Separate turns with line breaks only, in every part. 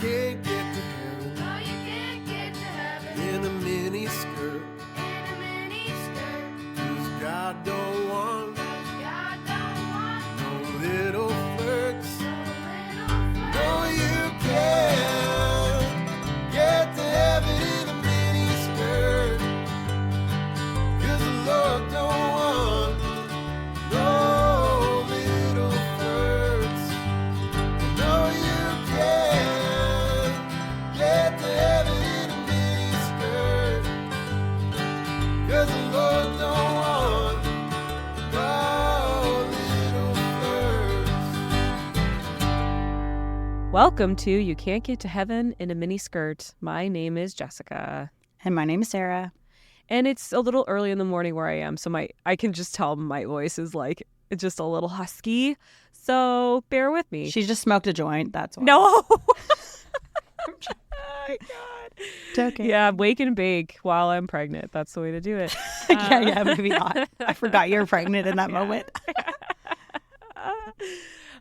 can't get to heaven.
No, you can't get to heaven
In a mini skirt.
in a mini skirt.
'Cause God don't want
'Cause God don't want
no little flirts.
no little
No, you can't get to heaven in a mini skirt. 'Cause the Lord don't want no little flirts. No, you can't get to heaven in a mini skirt. 'Cause the Lord don't want no little flirts.
Welcome to You Can't Get to Heaven in a Mini Skirt. My name is Jessica.
And my name is Sarah.
And it's a little early in the morning where I am, so I can just tell my voice is like just a little husky. So bear with me.
She just smoked a joint. That's why.
No. Oh my God.
It's okay.
Yeah, wake and bake while I'm pregnant. That's the way to do it.
yeah, maybe not. I forgot you were pregnant in that moment.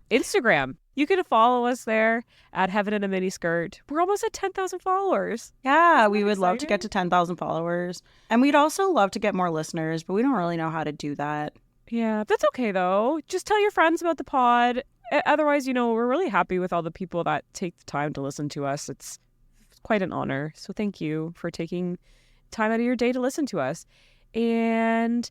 Instagram. You can follow us there at Heaven in a Mini Skirt. We're almost at 10,000 followers.
Yeah, we would love to get to 10,000 followers. And we'd also love to get more listeners, but we don't really know how to do that.
Yeah, that's okay though. Just tell your friends about the pod. Otherwise, we're really happy with all the people that take the time to listen to us. It's quite an honor. So thank you for taking time out of your day to listen to us. And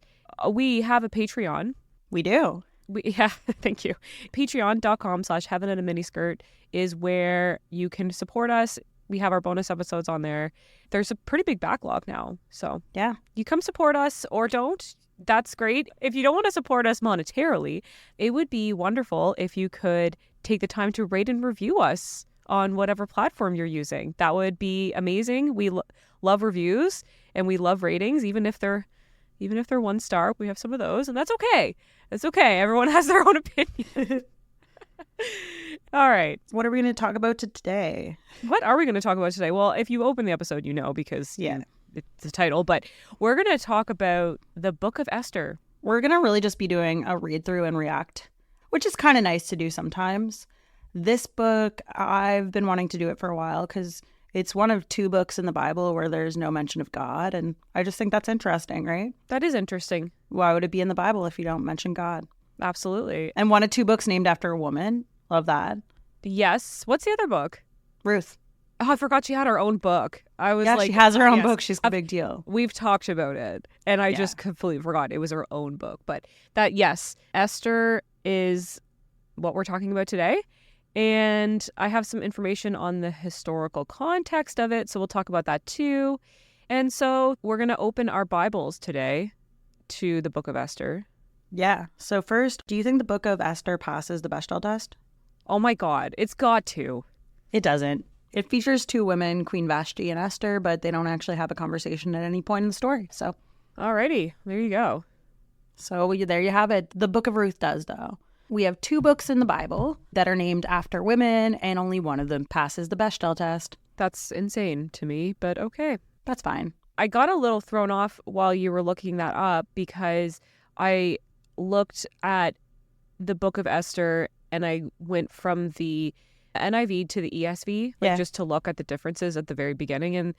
we have a Patreon.
We do.
Yeah, thank you. Patreon.com/Heaven in a Mini Skirt is where you can support us. We have our bonus episodes on there. There's a pretty big backlog now. So
Yeah.
you come support us or don't. That's great. If you don't want to support us monetarily, it would be wonderful if you could take the time to rate and review us on whatever platform you're using. That would be amazing. We love reviews and we love ratings, even if they're 1 star. We have some of those, and that's okay. It's okay. Everyone has their own opinion. All right.
What are we going to talk about today?
What are we going to talk about today? Well, if you open the episode, because it's the title, but we're going to talk about the Book of Esther.
We're going to really just be doing a read through and react, which is kind of nice to do sometimes. This book, I've been wanting to do it for a while because it's one of 2 books in the Bible where there's no mention of God. And I just think that's interesting, right?
That is interesting.
Why would it be in the Bible if you don't mention God?
Absolutely.
And one of 2 books named after a woman. Love that.
Yes. What's the other book?
Ruth.
Oh, I forgot she had her own book. I was like,
she has her own
yes.
book. She's a big deal.
We've talked about it, and I just completely forgot it was her own book. But that, yes, Esther is what we're talking about today. And I have some information on the historical context of it, so we'll talk about that too. And so we're going to open our Bibles today to the Book of Esther.
Yeah. So first, do you think the Book of Esther passes the Bechdel test?
Oh my God, it's got to.
It doesn't. It features 2 women, Queen Vashti and Esther, but they don't actually have a conversation at any point in the story. So,
Alrighty, there you go.
So there you have it. The Book of Ruth does, though. We have 2 books in the Bible that are named after women, and only one of them passes the Bechdel test.
That's insane to me, but okay.
That's fine.
I got a little thrown off while you were looking that up because I looked at the Book of Esther and I went from the NIV to the ESV just to look at the differences at the very beginning. And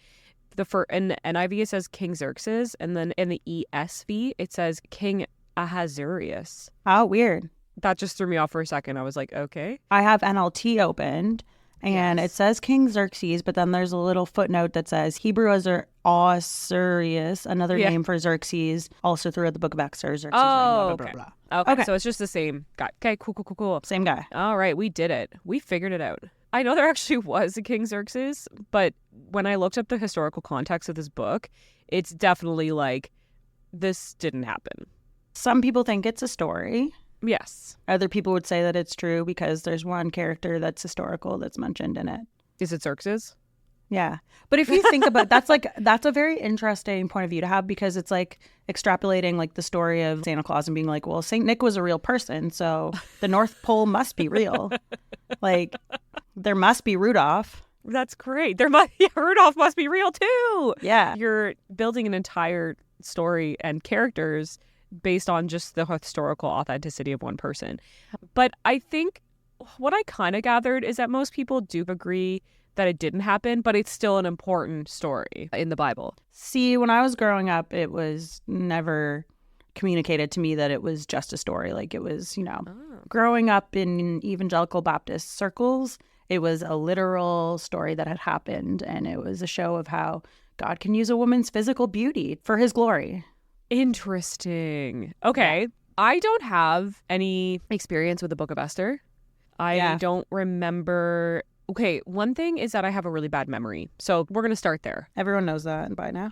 in NIV it says King Xerxes, and then in the ESV it says King Ahasuerus.
Oh, weird.
That just threw me off for a second. I was like, okay.
I have NLT opened, and it says King Xerxes, but then there's a little footnote that says Hebrew Ahasuerus, another name for Xerxes, also throughout the Book of Esther. Xerxes, blah, blah, blah, blah.
Okay, so it's just the same guy. Okay, cool.
Same guy.
All right, we did it. We figured it out. I know there actually was a King Xerxes, but when I looked up the historical context of this book, it's definitely like, this didn't happen.
Some people think it's a story.
Yes.
Other people would say that it's true because there's one character that's historical that's mentioned in it.
Is it Xerxes?
Yeah. But if you think about that's a very interesting point of view to have, because it's like extrapolating like the story of Santa Claus and being like, well, Saint Nick was a real person, so the North Pole must be real. Like, there must be Rudolph.
That's great. Rudolph must be real too.
Yeah.
You're building an entire story and characters based on just the historical authenticity of one person. But I think what I kind of gathered is that most people do agree that it didn't happen, but it's still an important story in the Bible.
See, when I was growing up, it was never communicated to me that it was just a story. Like it was, growing up in evangelical Baptist circles, it was a literal story that had happened. And it was a show of how God can use a woman's physical beauty for his glory.
Interesting. Okay. Yeah. I don't have any experience with the Book of Esther. I don't remember. Okay, one thing is that I have a really bad memory. So we're going to start there.
Everyone knows that by now.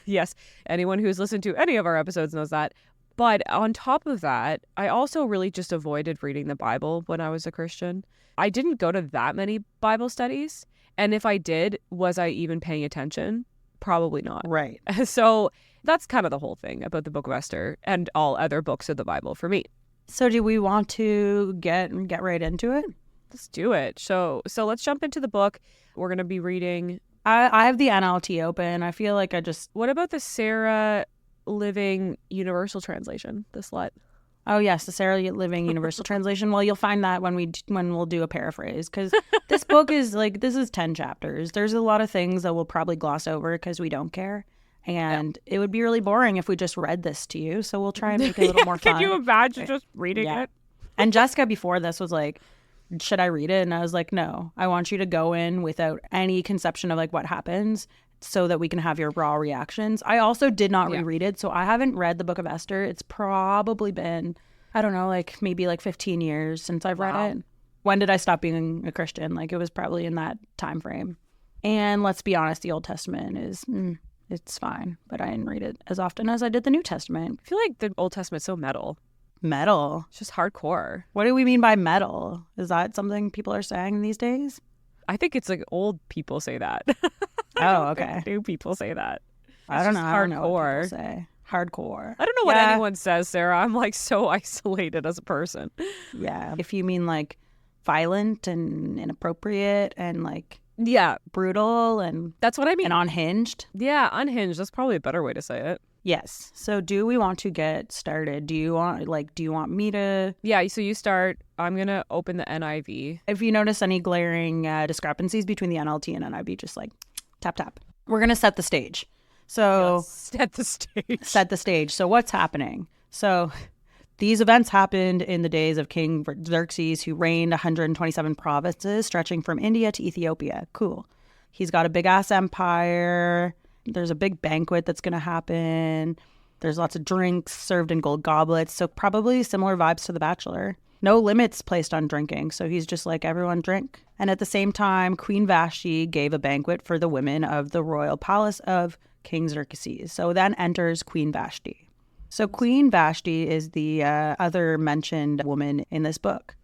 Yes. Anyone who's listened to any of our episodes knows that. But on top of that, I also really just avoided reading the Bible when I was a Christian. I didn't go to that many Bible studies. And if I did, was I even paying attention? Probably not.
Right.
So that's kind of the whole thing about the Book of Esther and all other books of the Bible for me.
So do we want to get right into it?
Let's do it. So let's jump into the book. We're going to be reading.
I have the NLT open. I feel like
What about the Sarah Living Universal Translation, the SLUT?
Oh, yes, the Sarah Living Universal Translation. Well, you'll find that when we'll do a paraphrase, because this book is this is 10 chapters. There's a lot of things that we'll probably gloss over because we don't care. And it would be really boring if we just read this to you. So we'll try and make it a little more fun.
Can you imagine just reading it?
And Jessica before this was like, should I read it? And I was like, no, I want you to go in without any conception of like what happens so that we can have your raw reactions. I also did not reread it. So I haven't read the Book of Esther. It's probably been, I don't know, like maybe like 15 years since I've read it. When did I stop being a Christian? Like it was probably in that time frame. And let's be honest, the Old Testament is... it's fine, but I didn't read it as often as I did the New Testament.
I feel like the Old Testament's so metal.
Metal?
It's just hardcore.
What do we mean by metal? Is that something people are saying these days?
I think it's like old people say that.
Oh, okay.
New people say that.
I don't know.
Hardcore.
I don't know what people say. Hardcore.
I don't know what anyone says, Sarah. I'm like so isolated as a person.
Yeah. If you mean like violent and inappropriate and like...
Yeah.
brutal and...
That's what I mean.
And unhinged.
Yeah, unhinged. That's probably a better way to say it.
Yes. So do we want to get started? Do you want me to...
Yeah, so you start. I'm going to open the NIV.
If you notice any glaring discrepancies between the NLT and NIV, just like tap, tap. We're going to set the stage. So...
Set the stage.
Set the stage. So what's happening? So... These events happened in the days of King Xerxes, who reigned 127 provinces, stretching from India to Ethiopia. Cool. He's got a big-ass empire. There's a big banquet that's going to happen. There's lots of drinks served in gold goblets, so probably similar vibes to The Bachelor. No limits placed on drinking, so he's just like, everyone drink. And at the same time, Queen Vashti gave a banquet for the women of the royal palace of King Xerxes. So then enters Queen Vashti. So Queen Vashti is the other mentioned woman in this book.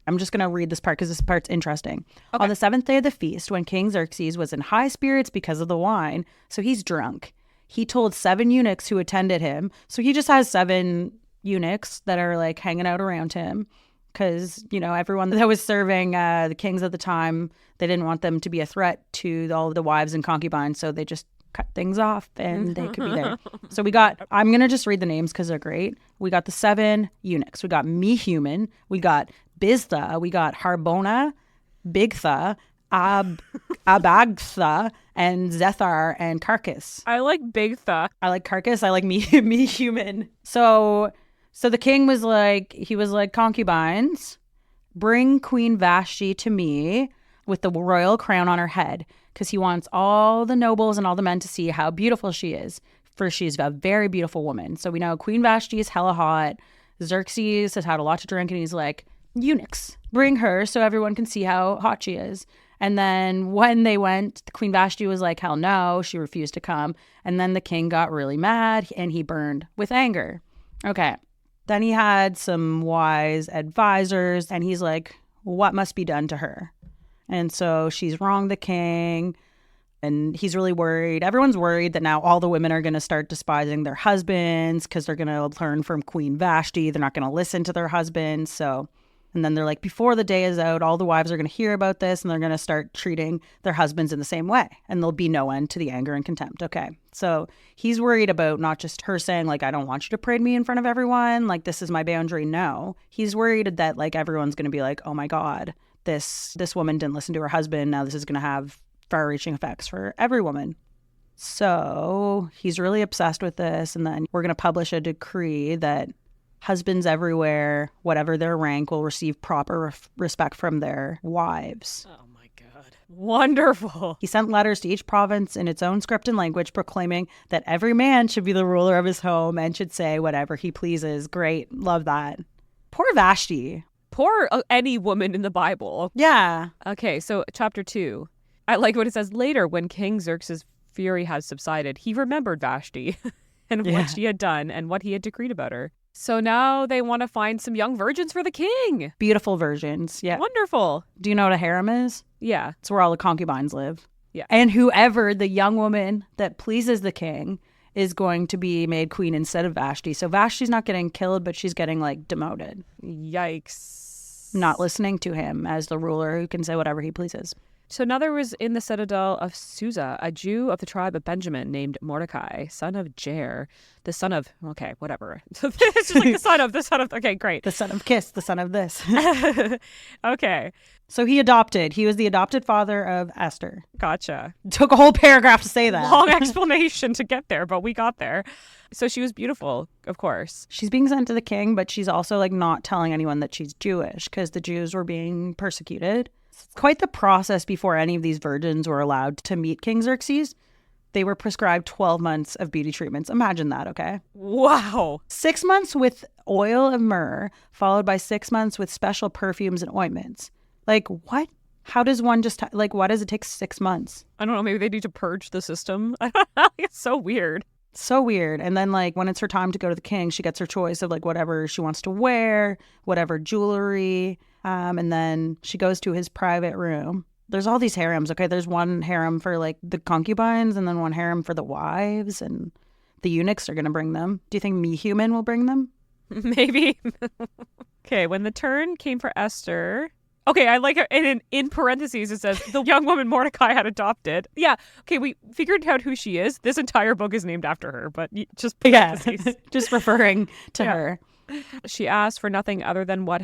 I'm just going to read this part because this part's interesting. Okay. On the 7th day of the feast, when King Xerxes was in high spirits because of the wine, so he's drunk, he told 7 eunuchs who attended him. So he just has 7 eunuchs that are like hanging out around him because, everyone that was serving the kings at the time, they didn't want them to be a threat to all the wives and concubines. So they just cut things off and they could be there. So I'm going to just read the names because they're great. We got the 7 eunuchs. We got Mehuman. We got Biztha. We got Harbona, Bigtha, Abagtha, and Zethar and Carcass.
I like Bigtha.
I like Carcass. I like Mehuman. So the king was like, concubines, bring Queen Vashti to me with the royal crown on her head, because he wants all the nobles and all the men to see how beautiful she is, for she's a very beautiful woman. So we know Queen Vashti is hella hot. Xerxes has had a lot to drink, and he's like, eunuchs, bring her so everyone can see how hot she is. And then when they went, Queen Vashti was like, hell no, she refused to come. And then the king got really mad, and he burned with anger. Okay. Then he had some wise advisors, and he's like, what must be done to her? And so she's wronged the king, and he's really worried. Everyone's worried that now all the women are going to start despising their husbands because they're going to learn from Queen Vashti. They're not going to listen to their husbands. So, and then they're like, before the day is out, all the wives are going to hear about this, and they're going to start treating their husbands in the same way. And there'll be no end to the anger and contempt. Okay. So he's worried about not just her saying, like, I don't want you to parade me in front of everyone. Like, this is my boundary. No. He's worried that, like, everyone's going to be like, oh, my God, this woman didn't listen to her husband. Now this is going to have far-reaching effects for every woman. So he's really obsessed with this. And then we're going to publish a decree that husbands everywhere, whatever their rank, will receive proper respect from their wives.
Oh my God. Wonderful.
He sent letters to each province in its own script and language proclaiming that every man should be the ruler of his home and should say whatever he pleases. Great. Love that. Poor Vashti.
Poor any woman in the Bible.
Yeah.
Okay, so chapter 2. I like what it says later when King Xerxes' fury had subsided. He remembered Vashti and what she had done and what he had decreed about her. So now they want to find some young virgins for the king.
Beautiful virgins. Yeah.
Wonderful.
Do you know what a harem is?
Yeah.
It's where all the concubines live.
Yeah.
And whoever the young woman that pleases the king is going to be made queen instead of Vashti. So Vashti's not getting killed, but she's getting like demoted.
Yikes.
Not listening to him as the ruler who can say whatever he pleases.
So now there was in the citadel of Susa a Jew of the tribe of Benjamin named Mordecai, son of Jair, the son of, okay, whatever. It's just like the son of, okay, great.
The son of Kiss, the son of this.
Okay,
So he was the adopted father of Esther.
gotcha.
Took a whole paragraph to say that.
Long explanation to get there, but we got there. So she was beautiful, of course.
She's being sent to the king, but she's also like not telling anyone that she's Jewish because the Jews were being persecuted. It's quite the process before any of these virgins were allowed to meet King Xerxes. They were prescribed 12 months of beauty treatments. Imagine that, okay?
Wow.
6 months with oil of myrrh, followed by 6 months with special perfumes and ointments. Like, what? How does one just, like, why does it take 6 months?
I don't know, maybe they need to purge the system. It's so weird.
So weird. And then, like, when it's her time to go to the king, she gets her choice of, like, whatever she wants to wear, whatever jewelry. And then she goes to his private room. There's all these harems, okay? There's one harem for, like, the concubines and then one harem for the wives. And the eunuchs are going to bring them. Do you think Me Human will bring them?
Maybe. Okay, when the turn came for Esther... Okay, I like it. And in parentheses, it says, the young woman Mordecai had adopted. Yeah, okay, we figured out who she is. This entire book is named after her, but just parentheses.
Just referring to her.
She asked for nothing other than what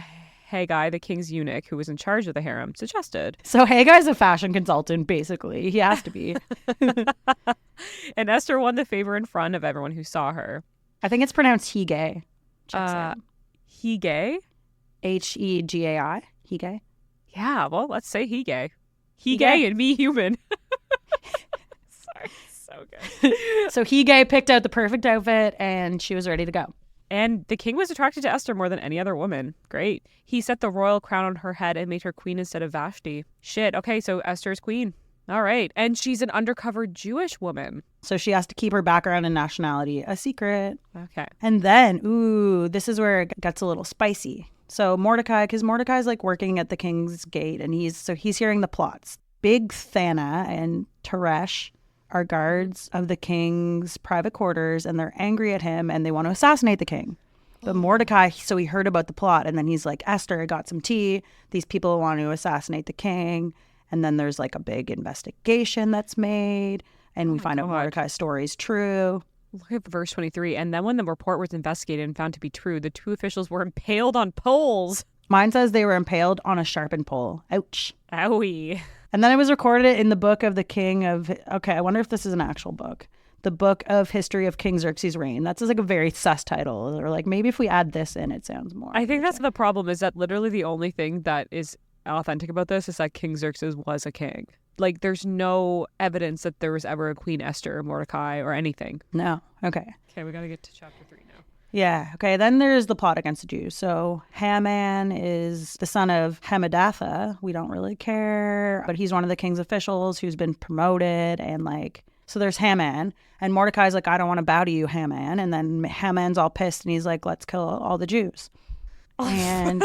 Haggai, the king's eunuch, who was in charge of the harem, suggested.
So Haggai's a fashion consultant, basically. He has to be.
And Esther won the favor in front of everyone who saw her.
I think it's pronounced Hegai. Heggai? Hegai? Hegai?
Yeah, well, let's say Hegai.
Hegai.
Hegai and Me Human. Sorry, so good.
So Hegai picked out the perfect outfit and she was ready to go.
And the king was attracted to Esther more than any other woman. Great. He set the royal crown on her head and made her queen instead of Vashti. Shit. Okay, so Esther's queen. All right. And she's an undercover Jewish woman.
So she has to keep her background and nationality a secret.
Okay.
And then, this is where it gets a little spicy. So Mordecai, because Mordecai's like working at the king's gate and he's hearing the plots. Big Thana and Teresh are guards of the king's private quarters and they're angry at him and they want to assassinate the king. But Mordecai, so he heard about the plot and then he's like, Esther, I got some tea. These people want to assassinate the king. And then there's like a big investigation that's made and we find out Mordecai's story is true.
Look at verse 23. And then when the report was investigated and found to be true, the two officials were impaled on poles.
Mine says they were impaled on a sharpened pole. Ouch.
Owie.
And then it was recorded in the book of the king of... Okay, I wonder if this is an actual book. The Book of History of King Xerxes' Reign. That's like a very sus title. Or like maybe if we add this in, it sounds more...
I think that's the problem is that literally the only thing that is authentic about this is that King Xerxes was a king. Like, there's no evidence that there was ever a Queen Esther or Mordecai or anything.
No. Okay.
Okay, we got to get to chapter 3 now.
Yeah. Okay. Then there's the plot against the Jews. So Haman is the son of Hammedatha. We don't really care, but he's one of the king's officials who's been promoted. And like, so there's Haman and Mordecai's like, I don't want to bow to you, Haman. And then Haman's all pissed and he's like, let's kill all the Jews. And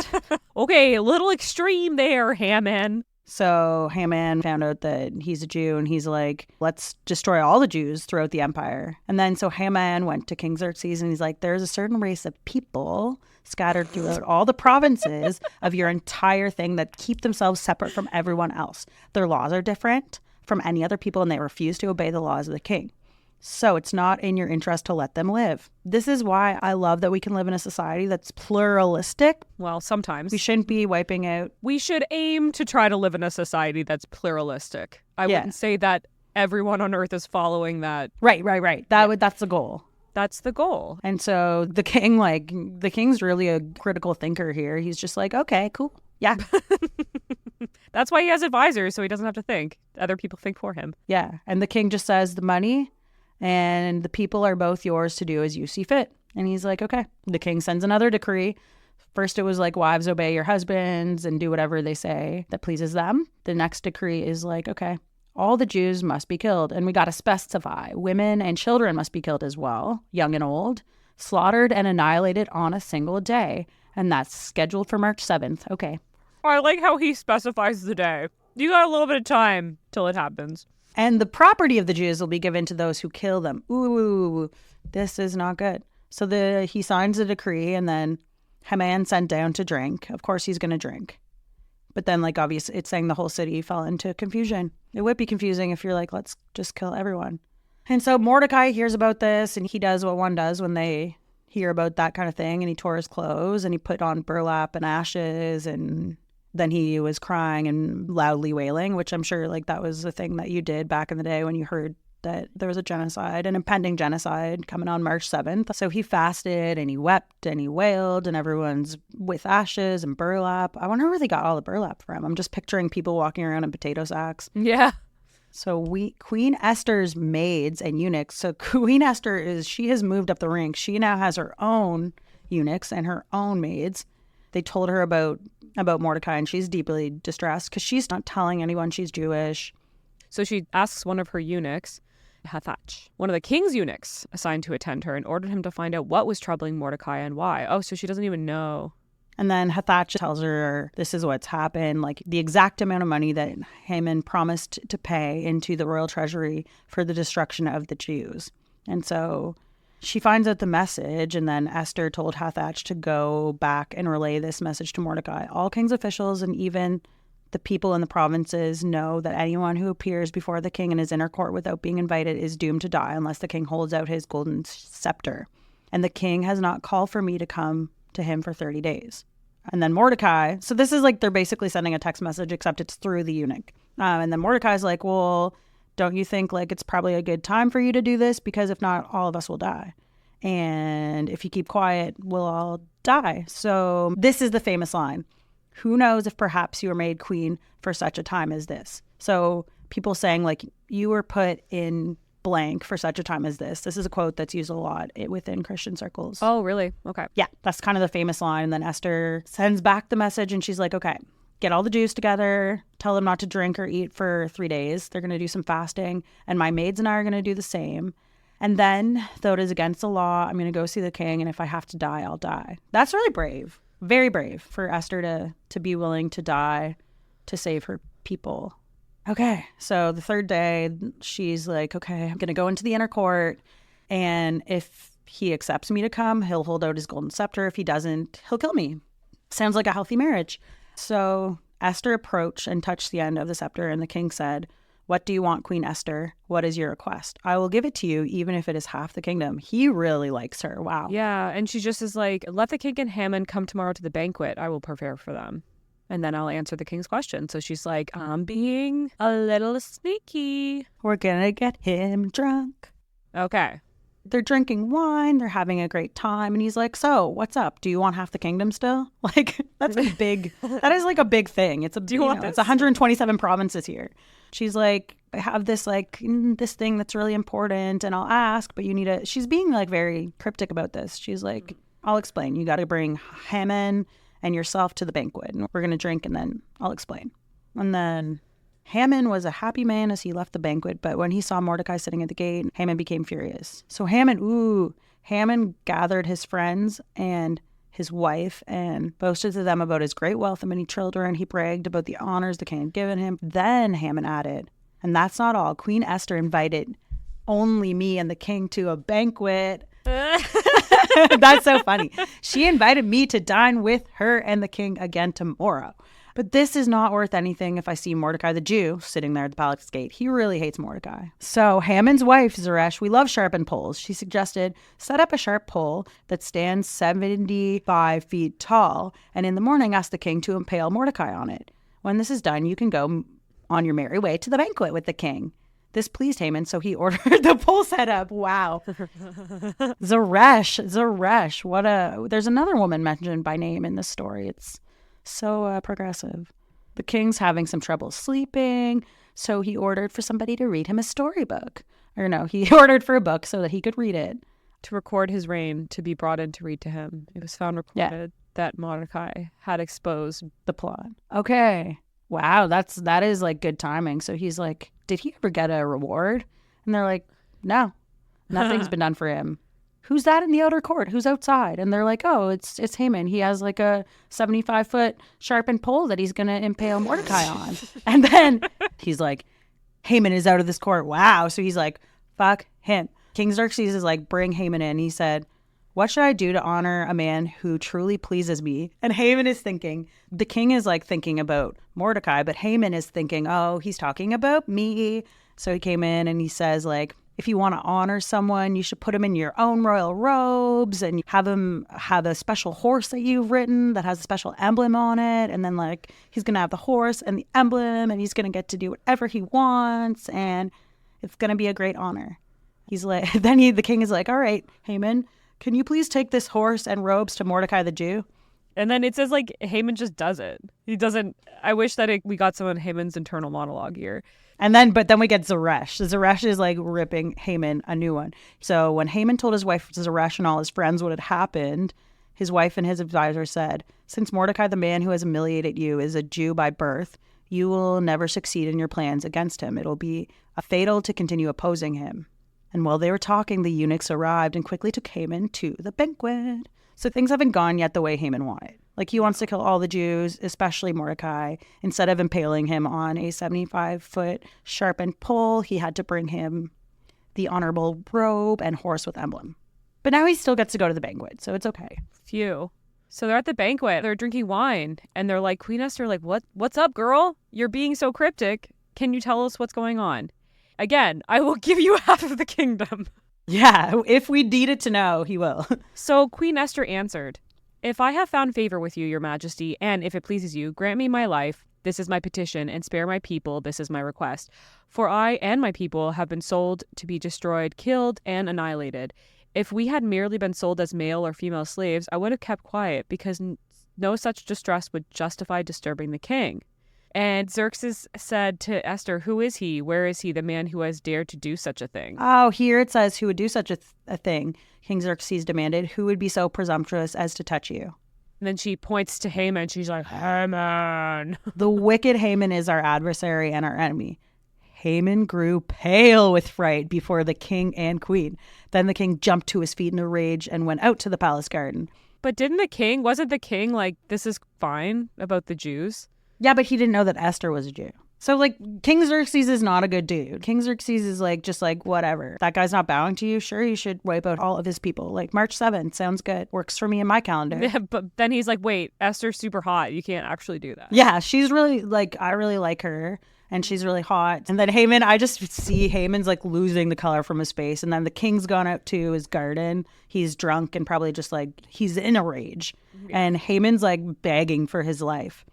okay, a little extreme there, Haman.
So Haman found out that he's a Jew and he's like, let's destroy all the Jews throughout the empire. And then so Haman went to King Xerxes and he's like, there's a certain race of people scattered throughout all the provinces of your entire thing that keep themselves separate from everyone else. Their laws are different from any other people and they refuse to obey the laws of the king. So it's not in your interest to let them live. This is why I love that we can live in a society that's pluralistic.
Well, sometimes.
We shouldn't be wiping out.
We should aim to try to live in a society that's pluralistic. I
Yeah.
wouldn't say that everyone on earth is following that.
Right. That's the goal.
That's the goal.
And so the king's really a critical thinker here. He's just like, okay, cool. Yeah.
That's why he has advisors, so he doesn't have to think. Other people think for him.
Yeah. And the king just says the money and the people are both yours to do as you see fit. And he's like, okay. The king sends another decree. First, it was like, wives, obey your husbands and do whatever they say that pleases them. The next decree is like, okay, all the Jews must be killed. And we got to specify women and children must be killed as well, young and old, slaughtered and annihilated on a single day. And that's scheduled for March 7th. Okay.
I like how he specifies the day. You got a little bit of time till it happens.
And the property of the Jews will be given to those who kill them. Ooh, this is not good. So he signs a decree, and then Haman sent down to drink. Of course, he's going to drink. But then, like, obviously, it's saying the whole city fell into confusion. It would be confusing if you're like, let's just kill everyone. And so Mordecai hears about this, and he does what one does when they hear about that kind of thing. And he tore his clothes, and he put on burlap and ashes, and then he was crying and loudly wailing, which I'm sure like that was a thing that you did back in the day when you heard that there was a genocide, an impending genocide coming on March 7th. So he fasted and he wept and he wailed, and everyone's with ashes and burlap. I wonder where they got all the burlap from. I'm just picturing people walking around in potato sacks.
Yeah.
So Queen Esther's maids and eunuchs. So Queen Esther she has moved up the ranks. She now has her own eunuchs and her own maids. They told her about Mordecai, and she's deeply distressed because she's not telling anyone she's Jewish.
So she asks one of her eunuchs, Hathach, one of the king's eunuchs assigned to attend her, and ordered him to find out what was troubling Mordecai and why. Oh, so she doesn't even know.
And then Hathach tells her this is what's happened, like the exact amount of money that Haman promised to pay into the royal treasury for the destruction of the Jews. And so she finds out the message, and then Esther told Hathach to go back and relay this message to Mordecai. All king's officials and even the people in the provinces know that anyone who appears before the king in his inner court without being invited is doomed to die unless the king holds out his golden scepter. And the king has not called for me to come to him for 30 days. And then Mordecai, so this is like they're basically sending a text message, except it's through the eunuch. And then Mordecai's like, well, don't you think like it's probably a good time for you to do this? Because if not, all of us will die. And if you keep quiet, we'll all die. So this is the famous line. Who knows if perhaps you were made queen for such a time as this? So people saying like you were put in blank for such a time as this. This is a quote that's used a lot within Christian circles.
Oh, really? Okay.
Yeah, that's kind of the famous line. And then Esther sends back the message and she's like, okay, get all the Jews together, tell them not to drink or eat for 3 days. They're going to do some fasting. And my maids and I are going to do the same. And then, though it is against the law, I'm going to go see the king. And if I have to die, I'll die. That's really brave. Very brave for Esther to be willing to die to save her people. Okay, so the third day, she's like, okay, I'm going to go into the inner court. And if he accepts me to come, he'll hold out his golden scepter. If he doesn't, he'll kill me. Sounds like a healthy marriage. So Esther approached and touched the end of the scepter. And the king said, what do you want, Queen Esther? What is your request? I will give it to you, even if it is half the kingdom. He really likes her. Wow.
Yeah, and she just is like, let the king and Haman come tomorrow to the banquet. I will prepare for them. And then I'll answer the king's question. So she's like, I'm being a little sneaky.
We're going to get him drunk.
Okay.
They're drinking wine. They're having a great time. And he's like, so what's up? Do you want half the kingdom still? Like, that's a big, that is like a big thing. It's a,
Do you want this?
It's 127 provinces here. She's like, I have this like, this thing that's really important and I'll ask, but you need to, she's being like very cryptic about this. She's like, I'll explain. You got to bring Haman and yourself to the banquet. And we're going to drink and then I'll explain. And then Haman was a happy man as he left the banquet, but when he saw Mordecai sitting at the gate, Haman became furious. So Haman gathered his friends and his wife and boasted to them about his great wealth and many children. He bragged about the honors the king had given him. Then Haman added, and that's not all. Queen Esther invited only me and the king to a banquet. That's so funny. She invited me to dine with her and the king again tomorrow. But this is not worth anything if I see Mordecai the Jew sitting there at the palace gate. He really hates Mordecai. So Haman's wife, Zeresh, we love sharpened poles. She suggested set up a sharp pole that stands 75 feet tall, and in the morning ask the king to impale Mordecai on it. When this is done, you can go on your merry way to the banquet with the king. This pleased Haman, so he ordered the pole set up. Wow. Zeresh. There's another woman mentioned by name in this story. It's so progressive. The king's having some trouble sleeping, so he ordered for somebody to read him a storybook. Or no, he ordered for a book so that he could read it.
To record his reign, to be brought in to read to him. It was found recorded that Mordecai had exposed
The plot. Okay. Wow, that is like good timing. So he's like, did he ever get a reward? And they're like, no, nothing's been done for him. Who's that in the outer court? Who's outside? And they're like, oh, it's Haman. He has like a 75-foot sharpened pole that he's going to impale Mordecai on. And then he's like, Haman is out of this court. Wow. So he's like, fuck him. King Xerxes is like, bring Haman in. He said, what should I do to honor a man who truly pleases me? And Haman is thinking, the king is like thinking about Mordecai, but Haman is thinking, oh, he's talking about me. So he came in and he says like, if you want to honor someone, you should put him in your own royal robes and have him have a special horse that you've written that has a special emblem on it. And then like, he's going to have the horse and the emblem and he's going to get to do whatever he wants. And it's going to be a great honor. He's like, the king is like, all right, Haman, can you please take this horse and robes to Mordecai the Jew?
And then it says like Haman just does it. He doesn't. I wish that we got some of Haman's internal monologue here.
But then we get Zeresh. Zeresh is like ripping Haman a new one. So when Haman told his wife Zeresh and all his friends what had happened, his wife and his advisor said, since Mordecai, the man who has humiliated you, is a Jew by birth, you will never succeed in your plans against him. It'll be fatal to continue opposing him. And while they were talking, the eunuchs arrived and quickly took Haman to the banquet. So things haven't gone yet the way Haman wanted. Like he wants to kill all the Jews, especially Mordecai. Instead of impaling him on a 75-foot sharpened pole, he had to bring him the honorable robe and horse with emblem. But now he still gets to go to the banquet, so it's okay.
Phew. So they're at the banquet. They're drinking wine. And they're like, Queen Esther, like, what's up, girl? You're being so cryptic. Can you tell us what's going on? Again, I will give you half of the kingdom.
Yeah, if we needed to know, he will.
So Queen Esther answered, if I have found favor with you, your majesty, and if it pleases you, grant me my life. This is my petition, and spare my people. This is my request. For I and my people have been sold to be destroyed, killed, and annihilated. If we had merely been sold as male or female slaves, I would have kept quiet, because no such distress would justify disturbing the king. And Xerxes said to Esther, who is he? Where is he, the man who has dared to do such a thing?
Oh, here it says who would do such a thing. King Xerxes demanded, who would be so presumptuous as to touch you?
And then she points to Haman. She's like, Haman.
The wicked Haman is our adversary and our enemy. Haman grew pale with fright before the king and queen. Then the king jumped to his feet in a rage and went out to the palace garden.
But wasn't the king like, this is fine about the Jews?
Yeah, but he didn't know that Esther was a Jew. So, like, King Xerxes is not a good dude. King Xerxes is, like, just like, whatever. That guy's not bowing to you. Sure, you should wipe out all of his people. Like, March 7th. Sounds good. Works for me in my calendar.
Yeah, but then he's like, wait, Esther's super hot. You can't actually do that.
Yeah, she's really, like, I really like her. And she's really hot. And then Haman, I just see Haman's, like, losing the color from his face. And then the king's gone out to his garden. He's drunk and probably just, like, he's in a rage. Yeah. And Haman's, like, begging for his life.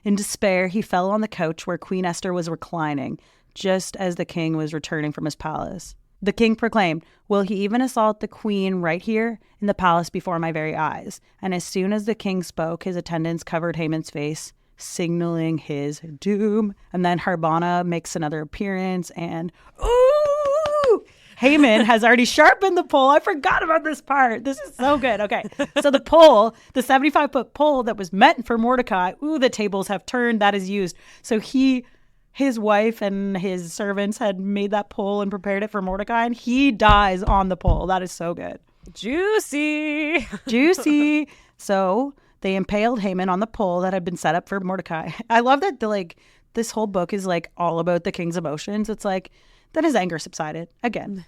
In despair, he fell on the couch where Queen Esther was reclining, just as the king was returning from his palace. The king proclaimed, will he even assault the queen right here in the palace before my very eyes? And as soon as the king spoke, his attendants covered Haman's face, signaling his doom. And then Harbona makes another appearance and, ooh! Haman has already sharpened the pole. I forgot about this part. This is so good. Okay. So the pole, the 75-foot pole that was meant for Mordecai, the tables have turned. That is used. So his wife and his servants had made that pole and prepared it for Mordecai, and he dies on the pole. That is so good.
Juicy.
Juicy. So they impaled Haman on the pole that had been set up for Mordecai. I love that this whole book is like all about the king's emotions. It's like, then his anger subsided again.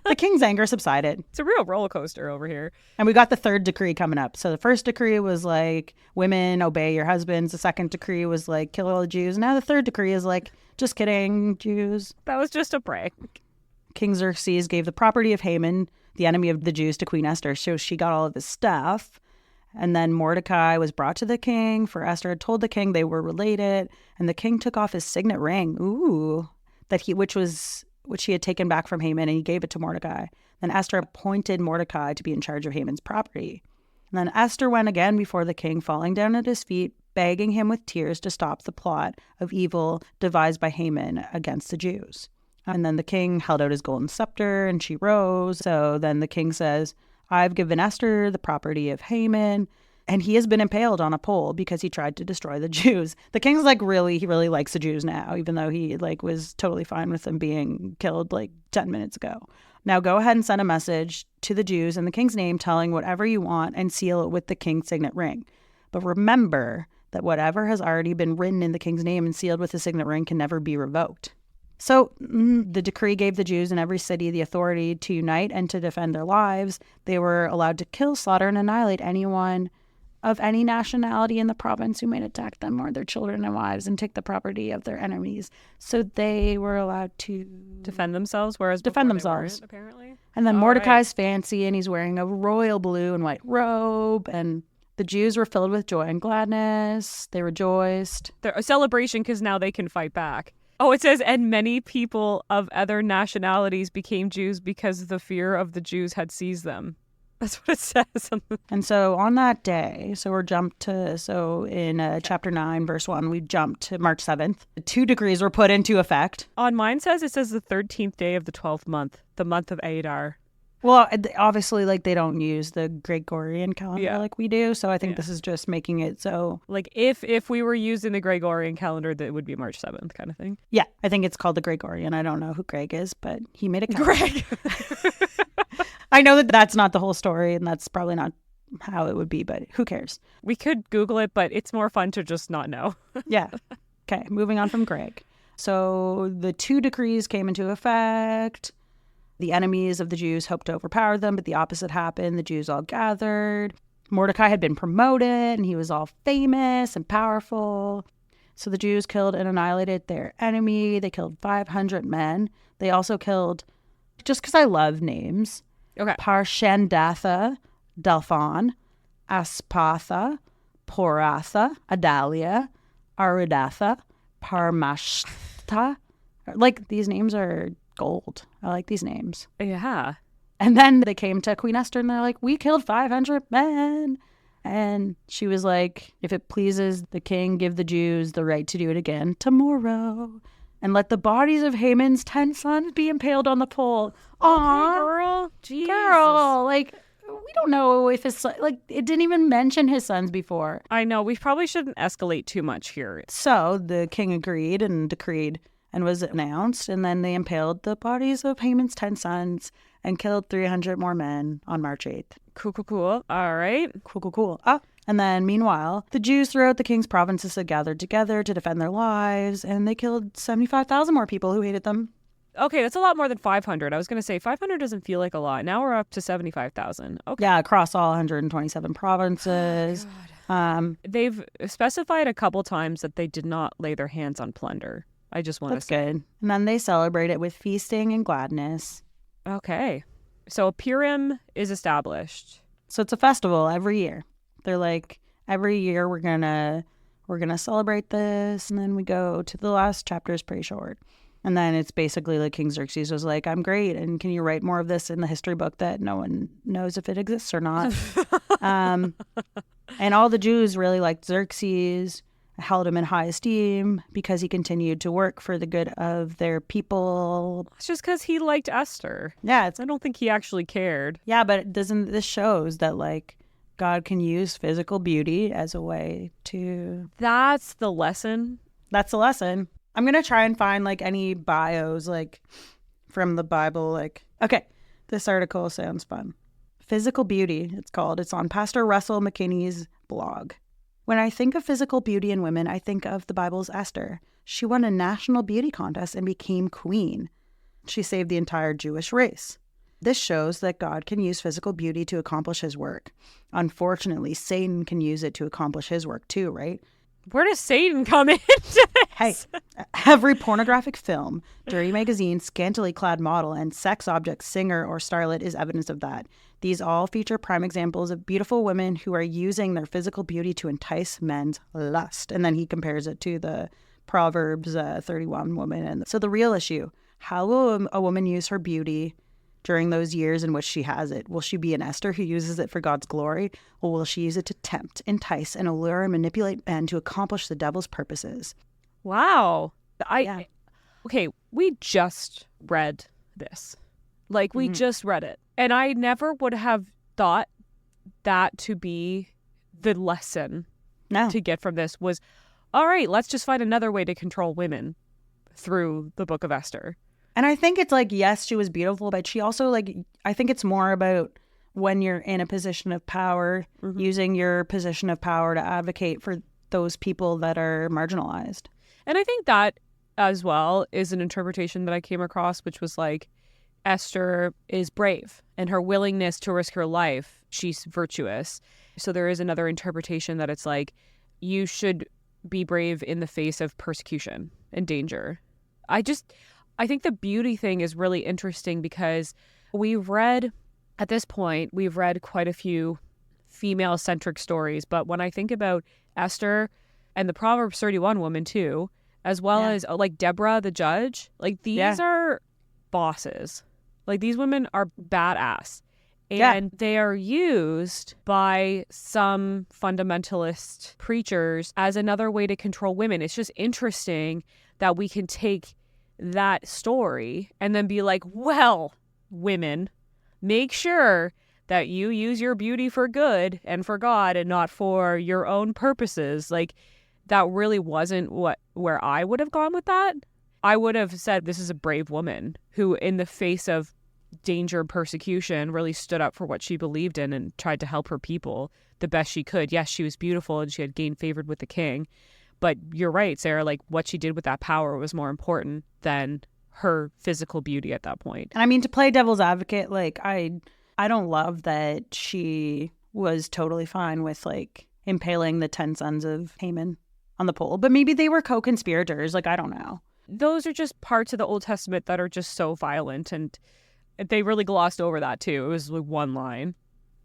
The king's anger subsided.
It's a real roller coaster over here.
And we got the third decree coming up. So the first decree was like, women, obey your husbands. The second decree was like, kill all the Jews. Now the third decree is like, just kidding, Jews.
That was just a prank.
King Xerxes gave the property of Haman, the enemy of the Jews, to Queen Esther. So she got all of his stuff. And then Mordecai was brought to the king, for Esther had told the king they were related. And the king took off his signet ring, which he had taken back from Haman, and he gave it to Mordecai. Then Esther appointed Mordecai to be in charge of Haman's property. And then Esther went again before the king, falling down at his feet, begging him with tears to stop the plot of evil devised by Haman against the Jews. And then the king held out his golden scepter, and she rose. So then the king says, I've given Esther the property of Haman, and he has been impaled on a pole because he tried to destroy the Jews. The king's like, he really likes the Jews now, even though he like was totally fine with them being killed like 10 minutes ago. Now go ahead and send a message to the Jews in the king's name, telling whatever you want, and seal it with the king's signet ring. But remember that whatever has already been written in the king's name and sealed with the signet ring can never be revoked. So the decree gave the Jews in every city the authority to unite and to defend their lives. They were allowed to kill, slaughter, and annihilate anyone of any nationality in the province who might attack them or their children and wives and take the property of their enemies. So they were allowed to
Defend themselves, whereas
defend
before they
themselves.
weren't, apparently.
And then
All
Mordecai's fancy, and he's wearing a royal blue and white robe. And the Jews were filled with joy and gladness. They rejoiced.
They're a celebration because now they can fight back. Oh, it says, and many people of other nationalities became Jews because the fear of the Jews had seized them. That's what it says.
And so on that day, in chapter 9, verse 1, we jumped to March 7th. 2 decrees were put into effect.
On mine it says the 13th day of the 12th month, the month of Adar.
Well, obviously, like, they don't use the Gregorian calendar like we do. So I think this is just making it so.
Like, if we were using the Gregorian calendar, that would be March 7th kind of thing.
Yeah, I think it's called the Gregorian. I don't know who Greg is, but he made a calendar.
Greg.
I know that that's not the whole story, and that's probably not how it would be, but who cares?
We could Google it, but it's more fun to just not know.
Yeah. Okay, moving on from Greg. So the 2 decrees came into effect. The enemies of the Jews hoped to overpower them, but the opposite happened. The Jews all gathered. Mordecai had been promoted, and he was all famous and powerful. So the Jews killed and annihilated their enemy. They killed 500 men. They also killed, just because I love names,
Okay.
Parshandatha, Dalphon, Aspatha, Poratha, Adalia, Aridatha, Parmashta. Like, these names are gold. I like these names.
Yeah.
And then they came to Queen Esther and they're like, we killed 500 men. And she was like, if it pleases the king, give the Jews the right to do it again tomorrow. And let the bodies of Haman's 10 sons be impaled on the pole. Aw,
Girl. Jesus.
girl. Like, we don't know if his son, like, it didn't even mention his sons before.
I know. We probably shouldn't escalate too much here.
So the king agreed and decreed and was announced. And then they impaled the bodies of Haman's 10 sons and killed 300 more men on March 8th.
Cool. All right.
Cool. And then meanwhile, the Jews throughout the king's provinces had gathered together to defend their lives, and they killed 75,000 more people who hated them.
Okay, that's a lot more than 500. I was going to say 500 doesn't feel like a lot. Now we're up to 75,000. Okay.
Yeah, across all 127 provinces.
They've specified a couple times that they did not lay their hands on plunder. I just want to
That's
say.
good. And then they celebrate it with feasting and gladness.
Okay. So Purim is established.
So it's a festival every year. They're like, every year we're gonna celebrate this, and then we go to the last chapter is pretty short. And then it's basically like King Xerxes was like, I'm great, and can you write more of this in the history book that no one knows if it exists or not? And all the Jews really liked Xerxes, held him in high esteem because he continued to work for the good of their people.
It's just because he liked Esther.
Yeah,
I don't think he actually cared.
yeah, but this shows that like God can use physical beauty as a way to.
That's the lesson.
That's a lesson. I'm gonna try and find like any bios like from the Bible. Like, okay, this article sounds fun. Physical beauty, it's called. It's on Pastor Russell McKinney's blog. When I think of physical beauty in women, I think of the Bible's Esther. She won a national beauty contest and became queen. She saved the entire Jewish race. This shows that God can use physical beauty to accomplish his work. Unfortunately, Satan can use it to accomplish his work too, right?
Where does Satan come into this?
Hey, every pornographic film, dirty magazine, scantily clad model, and sex object, singer, or starlet is evidence of that. These all feature prime examples of beautiful women who are using their physical beauty to entice men's lust. And then he compares it to the Proverbs 31 woman. And so the real issue, how will a woman use her beauty during those years in which she has it? Will she be an Esther who uses it for God's glory, or will she use it to tempt, entice, and allure and manipulate men to accomplish the devil's purposes?
Wow.
Yeah.
Okay, we just read this. Like, we just read it. And I never would have thought that to be the lesson
No.
to get from this was, all right, let's just find another way to control women through the Book of Esther.
And I think it's like, yes, she was beautiful, but she also, like, I think it's more about when you're in a position of power, using your position of power to advocate for those people that are marginalized.
And I think that as well is an interpretation that I came across, which was like, Esther is brave and her willingness to risk her life, she's virtuous. So there is another interpretation that it's like, you should be brave in the face of persecution and danger. I think the beauty thing is really interesting because at this point, we've read quite a few female-centric stories. But when I think about Esther and the Proverbs 31 woman too, as well as like Deborah the judge, like these are bosses. Like these women are badass. And they are used by some fundamentalist preachers as another way to control women. It's just interesting that we can take that story and then be like, well, women, make sure that you use your beauty for good and for God and not for your own purposes. Like, that really wasn't where I would have gone with that. I would have said this is a brave woman who, in the face of danger, persecution, really stood up for what she believed in and tried to help her people the best she could. Yes, she was beautiful and she had gained favor with the king. But you're right, Sarah, like what she did with that power was more important than her physical beauty at that point.
And I mean, to play devil's advocate, like I don't love that she was totally fine with like impaling the 10 sons of Haman on the pole. But maybe they were co-conspirators. Like, I don't know.
Those are just parts of the Old Testament that are just so violent. And they really glossed over that too. It was like one line.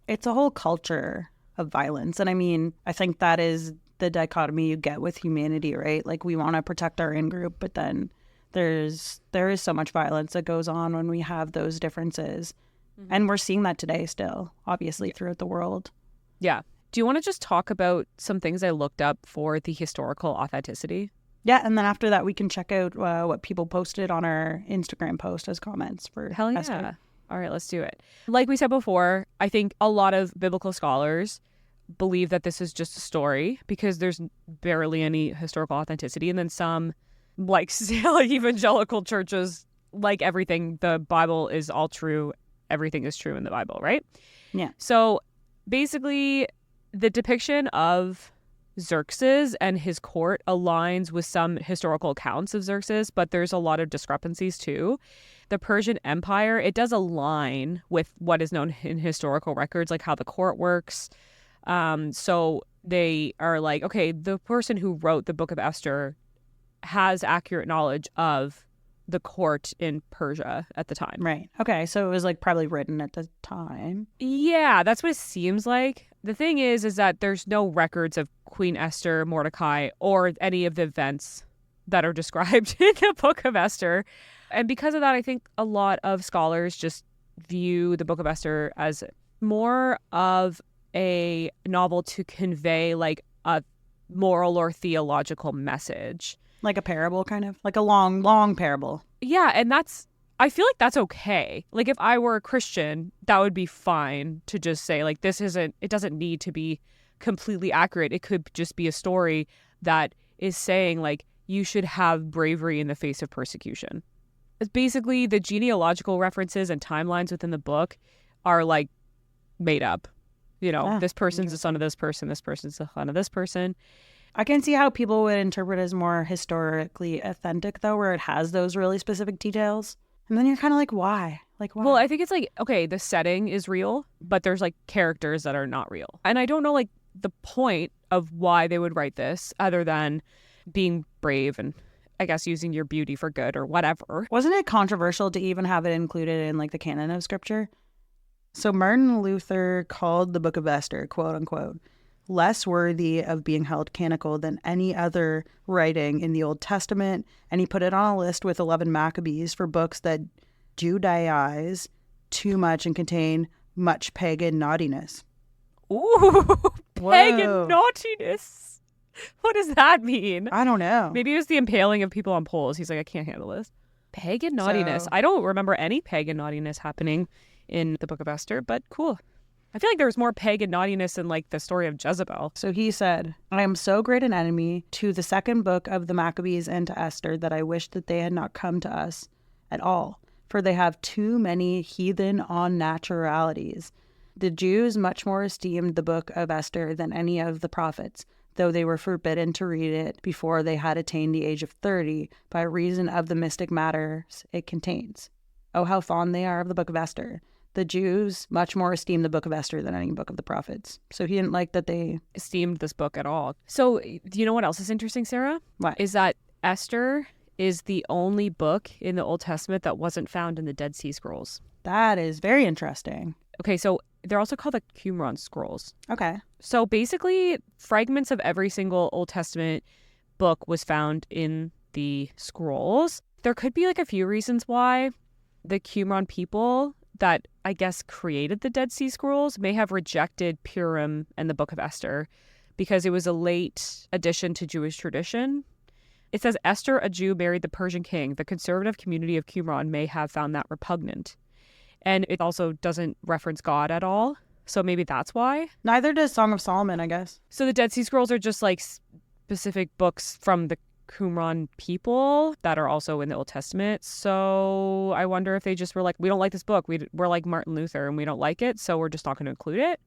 It's a whole culture of violence. And I mean, I think that is the dichotomy you get with humanity, right? Like, we want to protect our in-group, but then there is so much violence that goes on when we have those differences. Mm-hmm. And we're seeing that today still, obviously, throughout the world.
Yeah. Do you want to just talk about some things I looked up for the historical authenticity?
Yeah, and then after that, we can check out what people posted on our Instagram post as comments for
Hell yeah.
Esther.
All right, let's do it. Like we said before, I think a lot of biblical scholars believe that this is just a story because there's barely any historical authenticity. And then some, like evangelical churches, like everything, the Bible is all true. Everything is true in the Bible, right?
Yeah.
So basically, the depiction of Xerxes and his court aligns with some historical accounts of Xerxes, but there's a lot of discrepancies too. The Persian Empire, it does align with what is known in historical records, like how the court works. So they are like, okay, the person who wrote the Book of Esther has accurate knowledge of the court in Persia at the time.
Right. Okay. So it was like probably written at the time.
Yeah, that's what it seems like. The thing is that there's no records of Queen Esther, Mordecai, or any of the events that are described in the Book of Esther. And because of that, I think a lot of scholars just view the Book of Esther as more of a novel to convey like a moral or theological message.
Like a parable, kind of? Like a long, long parable.
Yeah, and I feel like that's okay. Like, if I were a Christian, that would be fine to just say, like, it doesn't need to be completely accurate. It could just be a story that is saying, like, you should have bravery in the face of persecution. It's basically the genealogical references and timelines within the book are, like, made up. You know, this person's the son of this person, this person's the son of this person.
I can see how people would interpret it as more historically authentic, though, where it has those really specific details. And then you're kind of like, why? Like, why?
Well, I think it's like, okay, the setting is real, but there's like characters that are not real. And I don't know like the point of why they would write this other than being brave and I guess using your beauty for good or whatever.
Wasn't it controversial to even have it included in like the canon of scripture? So Martin Luther called the Book of Esther, quote unquote, less worthy of being held canonical than any other writing in the Old Testament. And he put it on a list with 11 Maccabees for books that Judaize too much and contain much pagan naughtiness.
Ooh, pagan
Whoa.
naughtiness. What does that mean?
I don't know.
Maybe it was the impaling of people on poles. He's like, I can't handle this. Pagan naughtiness.
So-
I don't remember any pagan naughtiness happening in the Book of Esther, but cool. I feel like there was more pagan naughtiness in like the story of Jezebel.
So he said, I am so great an enemy to the second book of the Maccabees and to Esther that I wish that they had not come to us at all, for they have too many heathen unnaturalities. The Jews much more esteemed the book of Esther than any of the prophets, though they were forbidden to read it before they had attained the age of 30 by reason of the mystic matters it contains. Oh, how fond they are of the book of Esther. The Jews much more esteem the book of Esther than any book of the prophets. So he didn't like that they...
Esteemed this book at all. So do you know what else is interesting, Sarah?
What?
Is that Esther is the only book in the Old Testament that wasn't found in the Dead Sea Scrolls.
That is very interesting.
Okay, so they're also called the Qumran Scrolls.
Okay.
So basically, fragments of every single Old Testament book was found in the scrolls. There could be like a few reasons why the Qumran people that I guess created the Dead Sea Scrolls may have rejected Purim and the Book of Esther because it was a late addition to Jewish tradition. It says Esther, a Jew, married the Persian king. The conservative community of Qumran may have found that repugnant. And it also doesn't reference God at all. So maybe that's why.
Neither does Song of Solomon, I guess.
So the Dead Sea Scrolls are just like specific books from the Qumran people that are also in the Old Testament. So I wonder if they just were like, we don't like this book. We're like Martin Luther and we don't like it. So we're just not going to include it.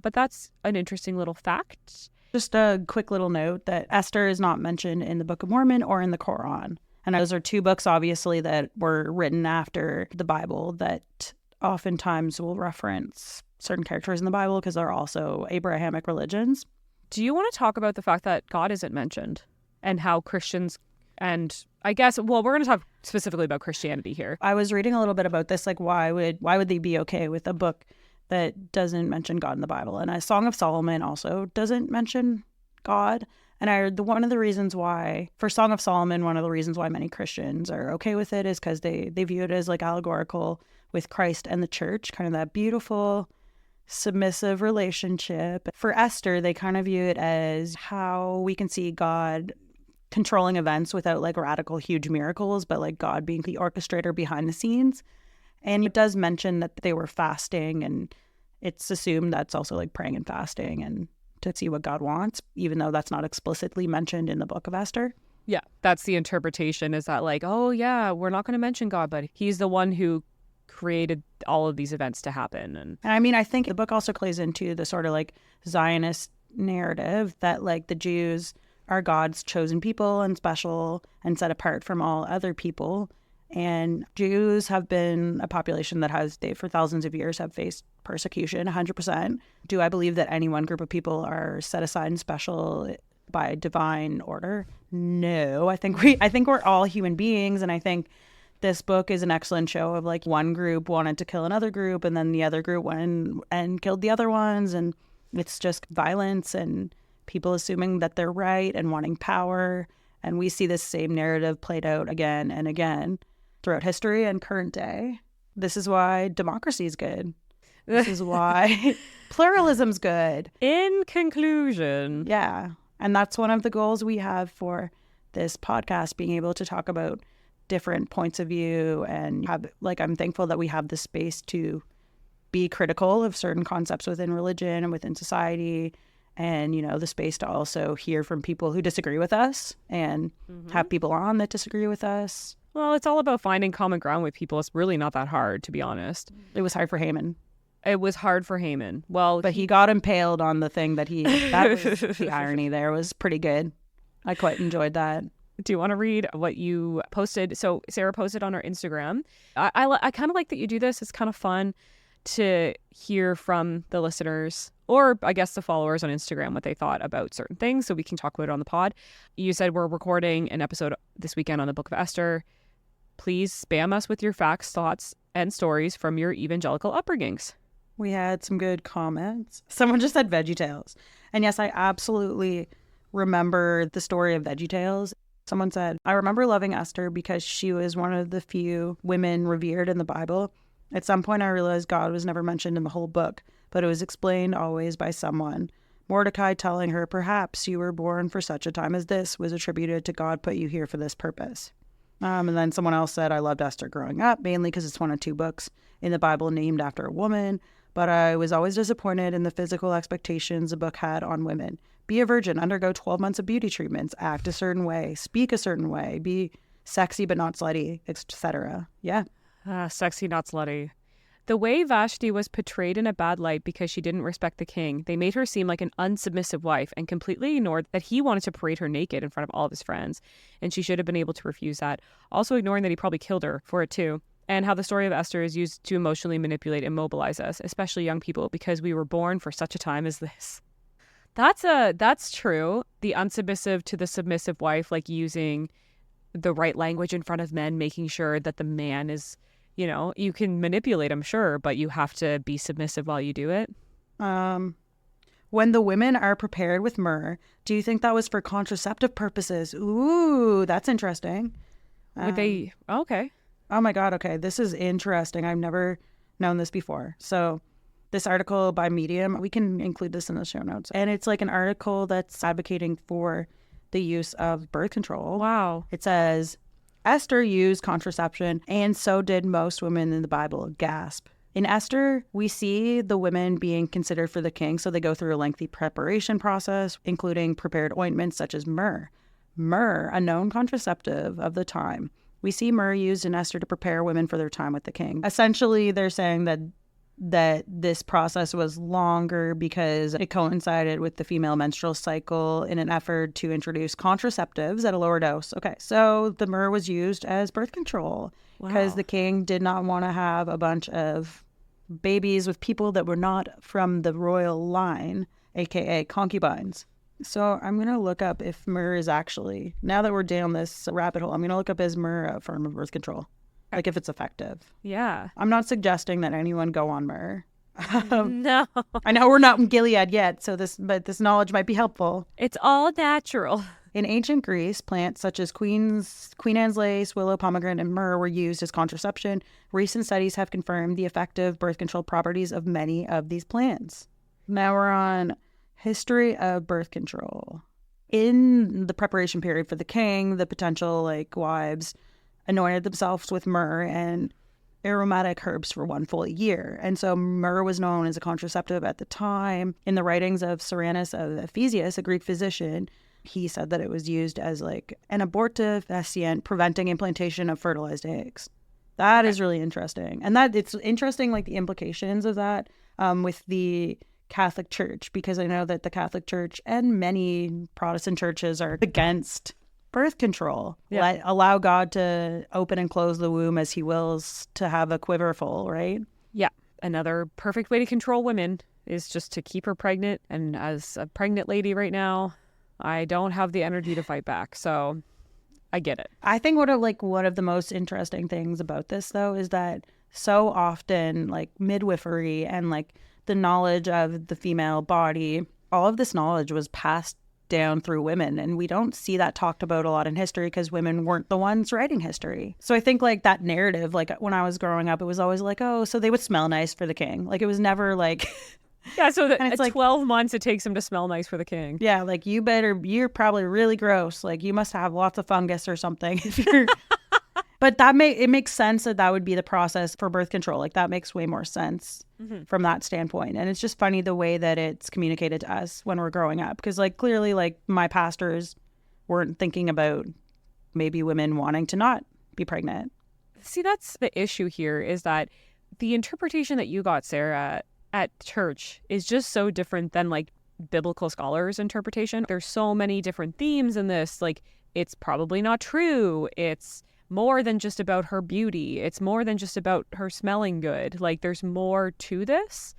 But that's an interesting little fact.
Just a quick little note that Esther is not mentioned in the Book of Mormon or in the Quran. And those are two books, obviously, that were written after the Bible that oftentimes will reference certain characters in the Bible because they're also Abrahamic religions.
Do you want to talk about the fact that God isn't mentioned and how Christians and I guess, well, we're going to talk specifically about Christianity here.
I was reading a little bit about this, like why would they be okay with a book that doesn't mention God in the Bible? And a Song of Solomon also doesn't mention God. And one of the reasons why, for Song of Solomon, one of the reasons why many Christians are okay with it is because they view it as like allegorical with Christ and the church, kind of that beautiful, submissive relationship. For Esther, they kind of view it as how we can see God controlling events without like radical, huge miracles, but like God being the orchestrator behind the scenes. And it does mention that they were fasting, and it's assumed that's also like praying and fasting and to see what God wants, even though that's not explicitly mentioned in the Book of Esther.
Yeah, that's the interpretation, is that like, oh yeah, we're not going to mention God, but he's the one who created all of these events to happen. And
I mean, I think the book also plays into the sort of like Zionist narrative that like the Jews are God's chosen people and special and set apart from all other people. And Jews have been a population that they for thousands of years have faced persecution, 100%. Do I believe that any one group of people are set aside and special by divine order? No, I think we're all human beings, and I think this book is an excellent show of like one group wanted to kill another group, and then the other group went and killed the other ones, and it's just violence and people assuming that they're right and wanting power. And we see this same narrative played out again and again throughout history and current day. This is why democracy is good. This is why pluralism's good.
in conclusion,
Yeah. And that's one of the goals we have for this podcast, being able to talk about different points of view and I'm thankful that we have the space to be critical of certain concepts within religion and within society, and, the space to also hear from people who disagree with us and have people on that disagree with us.
well, it's all about finding common ground with people. It's really not that hard, to be honest.
It was hard for Haman,
It was hard for Haman. Well,
but he got impaled on the thing that was the irony there was pretty good. I quite enjoyed that.
do you want to read what you posted? So Sarah posted on our Instagram. I kind of like that you do this. It's kind of fun to hear from the listeners, or I guess the followers on Instagram, what they thought about certain things, so we can talk about it on the pod. You said we're recording an episode this weekend on the Book of Esther. Please spam us with your facts, thoughts, and stories from your evangelical upbringings.
We had some good comments. Someone just said VeggieTales. And yes, I absolutely remember the story of VeggieTales. Someone said, I remember loving Esther because she was one of the few women revered in the Bible. At some point, I realized God was never mentioned in the whole book, but it was explained always by someone. Mordecai telling her, perhaps you were born for such a time as this, was attributed to God put you here for this purpose. And then someone else said, I loved Esther growing up, mainly because it's one of 2 books in the Bible named after a woman, but I was always disappointed in the physical expectations the book had on women. Be a virgin, undergo 12 months of beauty treatments, act a certain way, speak a certain way, be sexy but not slutty, etc. Yeah.
Sexy, not slutty. The way Vashti was portrayed in a bad light because she didn't respect the king, they made her seem like an unsubmissive wife and completely ignored that he wanted to parade her naked in front of all of his friends, and she should have been able to refuse that. Also ignoring that he probably killed her for it too. And how the story of Esther is used to emotionally manipulate and mobilize us, especially young people, because we were born for such a time as this. That's true. The unsubmissive to the submissive wife, like using the right language in front of men, making sure that the man is, you can manipulate him, sure, but you have to be submissive while you do it.
When the women are prepared with myrrh, do you think that was for contraceptive purposes? Ooh, that's interesting.
Would they? Okay.
Oh my God. Okay. This is interesting. I've never known this before. So this article by Medium, we can include this in the show notes. And it's like an article that's advocating for the use of birth control.
Wow.
It says, Esther used contraception, and so did most women in the Bible. Gasp. In Esther, we see the women being considered for the king, so they go through a lengthy preparation process, including prepared ointments such as myrrh. Myrrh, a known contraceptive of the time. We see myrrh used in Esther to prepare women for their time with the king. Essentially, they're saying that this process was longer because it coincided with the female menstrual cycle in an effort to introduce contraceptives at a lower dose. Okay, so the myrrh was used as birth control because the king did not want to have a bunch of babies with people that were not from the royal line, aka concubines. So I'm going to look up if myrrh is actually, now that we're down this rabbit hole, I'm going to look up is myrrh a form of birth control, like if it's effective.
Yeah.
I'm not suggesting that anyone go on myrrh.
No.
I know we're not in Gilead yet, but this knowledge might be helpful.
It's all natural.
In ancient Greece, plants such as Queen Anne's lace, willow, pomegranate, and myrrh were used as contraception. Recent studies have confirmed the effective birth control properties of many of these plants. Now we're on history of birth control. In the preparation period for the king, the potential wives anointed themselves with myrrh and aromatic herbs for 1 full year. And so myrrh was known as a contraceptive at the time. In the writings of Cyranus of Ephesus, a Greek physician, he said that it was used as an abortifacient, preventing implantation of fertilized eggs. That is really interesting. And that it's interesting, the implications of that with the Catholic Church, because I know that the Catholic Church and many Protestant churches are against birth control.
Yeah.
Allow God to open and close the womb as he wills to have a quiver full, right?
Yeah. Another perfect way to control women is just to keep her pregnant. And as a pregnant lady right now, I don't have the energy to fight back. So I get it.
I think one of the most interesting things about this, though, is that so often midwifery and the knowledge of the female body, all of this knowledge was passed down through women, and we don't see that talked about a lot in history because women weren't the ones writing history. So I think that narrative, when I was growing up, it was always oh, so they would smell nice for the king. It was never
Yeah, so
And it's
12 months it takes him to smell nice for the king.
yeah, you're probably really gross, you must have lots of fungus or something if you're but it makes sense that would be the process for birth control. That makes way more sense from that standpoint. And it's just funny the way that it's communicated to us when we're growing up. Because clearly my pastors weren't thinking about maybe women wanting to not be pregnant.
See, that's the issue here, is that the interpretation that you got, Sarah, at church is just so different than biblical scholars' interpretation. There's so many different themes in this, it's probably not true. It's more than just about her beauty. It's more than just about her smelling good. Like, there's more to this.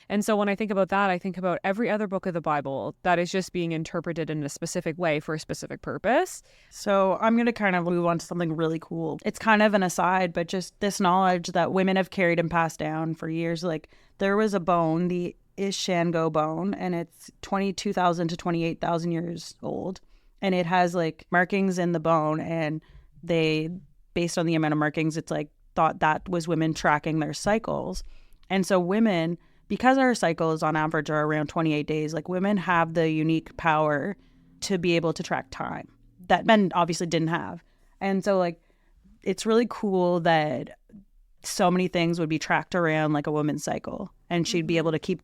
And so when I think about that, I think about every other book of the Bible that is just being interpreted in a specific way for a specific purpose.
So I'm going to kind of move on to something really cool. It's kind of an aside, but just this knowledge that women have carried and passed down for years. Like, there was a bone, the Ishango bone, and it's 22,000 to 28,000 years old. And it has like markings in the bone, and they, based on the amount of markings, it's like thought that was women tracking their cycles. And so women, because our cycles on average are around 28 days, like women have the unique power to be able to track time that men obviously didn't have. And so like, it's really cool that so many things would be tracked around like a woman's cycle, and she'd be able to keep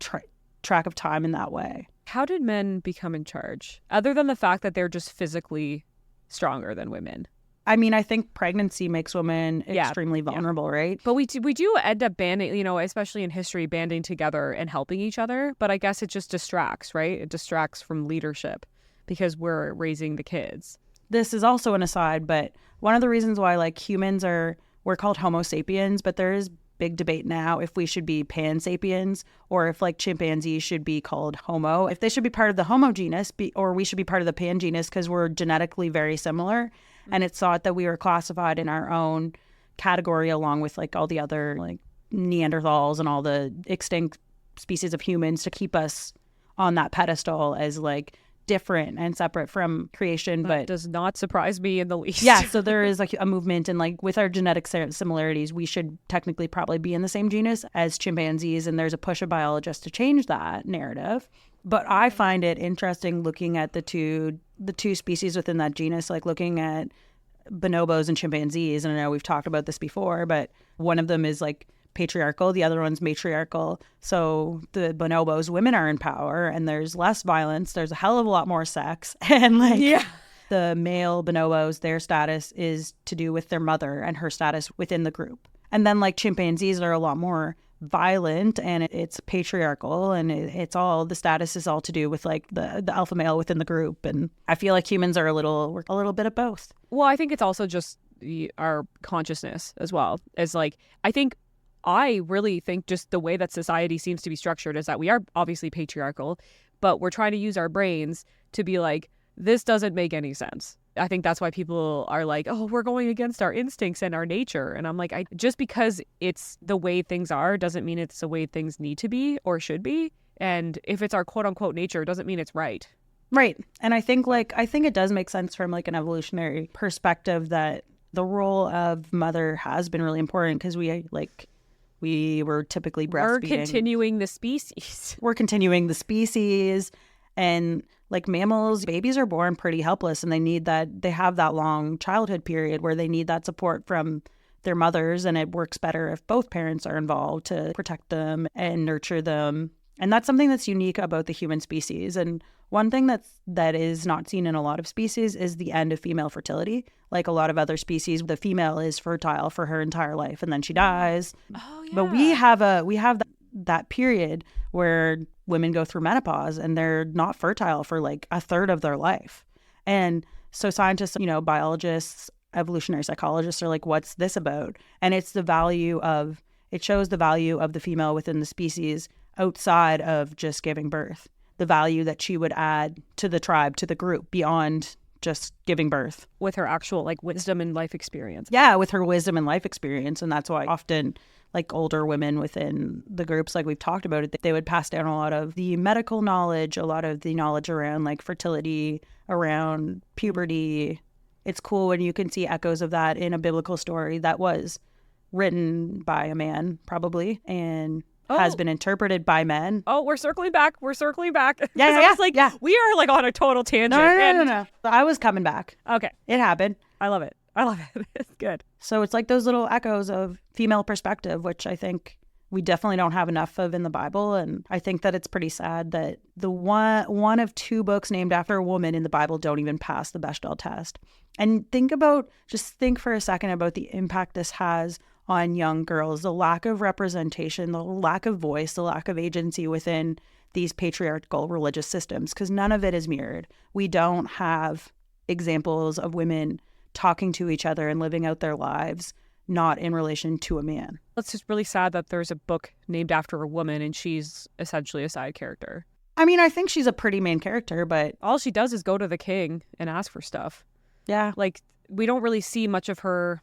track of time in that way.
How did men become in charge, other than the fact that they're just physically stronger than women?
I mean, I think pregnancy makes women extremely vulnerable, right?
But we do end up banding, you know, especially in history, banding together and helping each other. But I guess it just distracts, right? It distracts from leadership because we're raising the kids.
This is also an aside, but one of the reasons why like humans we're called Homo sapiens, but there is big debate now if we should be pan sapiens or if like chimpanzees should be called Homo, if they should be part of the Homo genus or we should be part of the pan genus because we're genetically very similar. And it's thought that we were classified in our own category along with like all the other like Neanderthals and all the extinct species of humans to keep us on that pedestal as like different and separate from creation.
But does not surprise me in the least.
Yeah, so there is like a movement, and like with our genetic similarities, we should technically probably be in the same genus as chimpanzees, and there's a push of biologists to change that narrative. But I find it interesting looking at the two species within that genus, like looking at bonobos and chimpanzees. And I know we've talked about this before, but one of them is like patriarchal, the other one's matriarchal. So the bonobos, women are in power, and there's less violence. There's a hell of a lot more sex, and like the male bonobos, their status is to do with their mother and her status within the group. And then like chimpanzees are a lot more violent, and it's patriarchal, and it's all, the status is all to do with like the alpha male within the group. And I feel like humans are we're a little bit of both.
Well, I think it's also just our consciousness as well. As like, I really think just the way that society seems to be structured is that we are obviously patriarchal, but we're trying to use our brains to be like, this doesn't make any sense. I think that's why people are like, oh, we're going against our instincts and our nature. And I'm like, just because it's the way things are doesn't mean it's the way things need to be or should be. And if it's our quote unquote nature, doesn't mean it's right.
Right. And I think it does make sense from like an evolutionary perspective that the role of mother has been really important, because we were typically breastfeeding.
We're continuing the species.
We're continuing the species. And like mammals, babies are born pretty helpless, and they have that long childhood period where they need that support from their mothers. And it works better if both parents are involved to protect them and nurture them. And that's something that's unique about the human species. And one thing that is not seen in a lot of species is the end of female fertility. Like a lot of other species, the female is fertile for her entire life and then she dies.
Oh, yeah.
But we have that period where women go through menopause and they're not fertile for like a third of their life. And so scientists, biologists, evolutionary psychologists are like, what's this about? And it shows the value of the female within the species outside of just giving birth, the value that she would add to the tribe, to the group, beyond just giving birth.
With her actual like wisdom and life experience.
Yeah, with her wisdom and life experience. And that's why often like older women within the groups, like we've talked about it, they would pass down a lot of the medical knowledge, a lot of the knowledge around like fertility, around puberty. It's cool when you can see echoes of that in a biblical story that was written by a man, probably, and has been interpreted by men.
Oh, we're circling back. Yeah.
Yeah.
Like, we are like on a total tangent.
No. I was coming back.
Okay.
It happened.
I love it. It's good.
So it's like those little echoes of female perspective, which I think we definitely don't have enough of in the Bible. And I think that it's pretty sad that the one of two books named after a woman in the Bible don't even pass the Bechdel test. And think for a second about the impact this has on young girls, the lack of representation, the lack of voice, the lack of agency within these patriarchal religious systems, because none of it is mirrored. We don't have examples of women talking to each other and living out their lives, not in relation to a man.
It's just really sad that there's a book named after a woman and she's essentially a side character.
I mean, I think she's a pretty main character, but
All she does is go to the king and ask for stuff.
yeah.
Like, we don't really see much of her.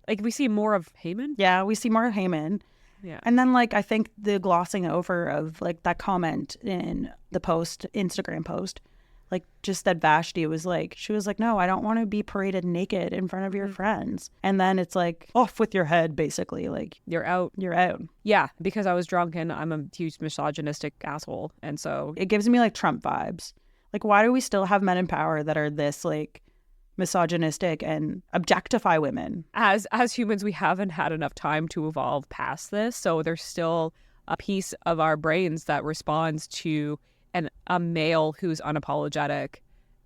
Like, we see more of Haman.
Yeah, we see more of Haman.
Yeah.
And then, like, I think the glossing over of, like, that comment in the Instagram post, like, just that Vashti was like, she was like, no, I don't want to be paraded naked in front of your friends. And then it's like, off with your head, basically. Like,
You're out.
you're out.
Yeah, because I was drunk and I'm a huge misogynistic asshole. And so,
It gives me, like, Trump vibes. Like, why do we still have men in power that are this, like, misogynistic and objectify women?
as humans, we haven't had enough time to evolve past this. So there's still a piece of our brains that responds to a male who's unapologetic,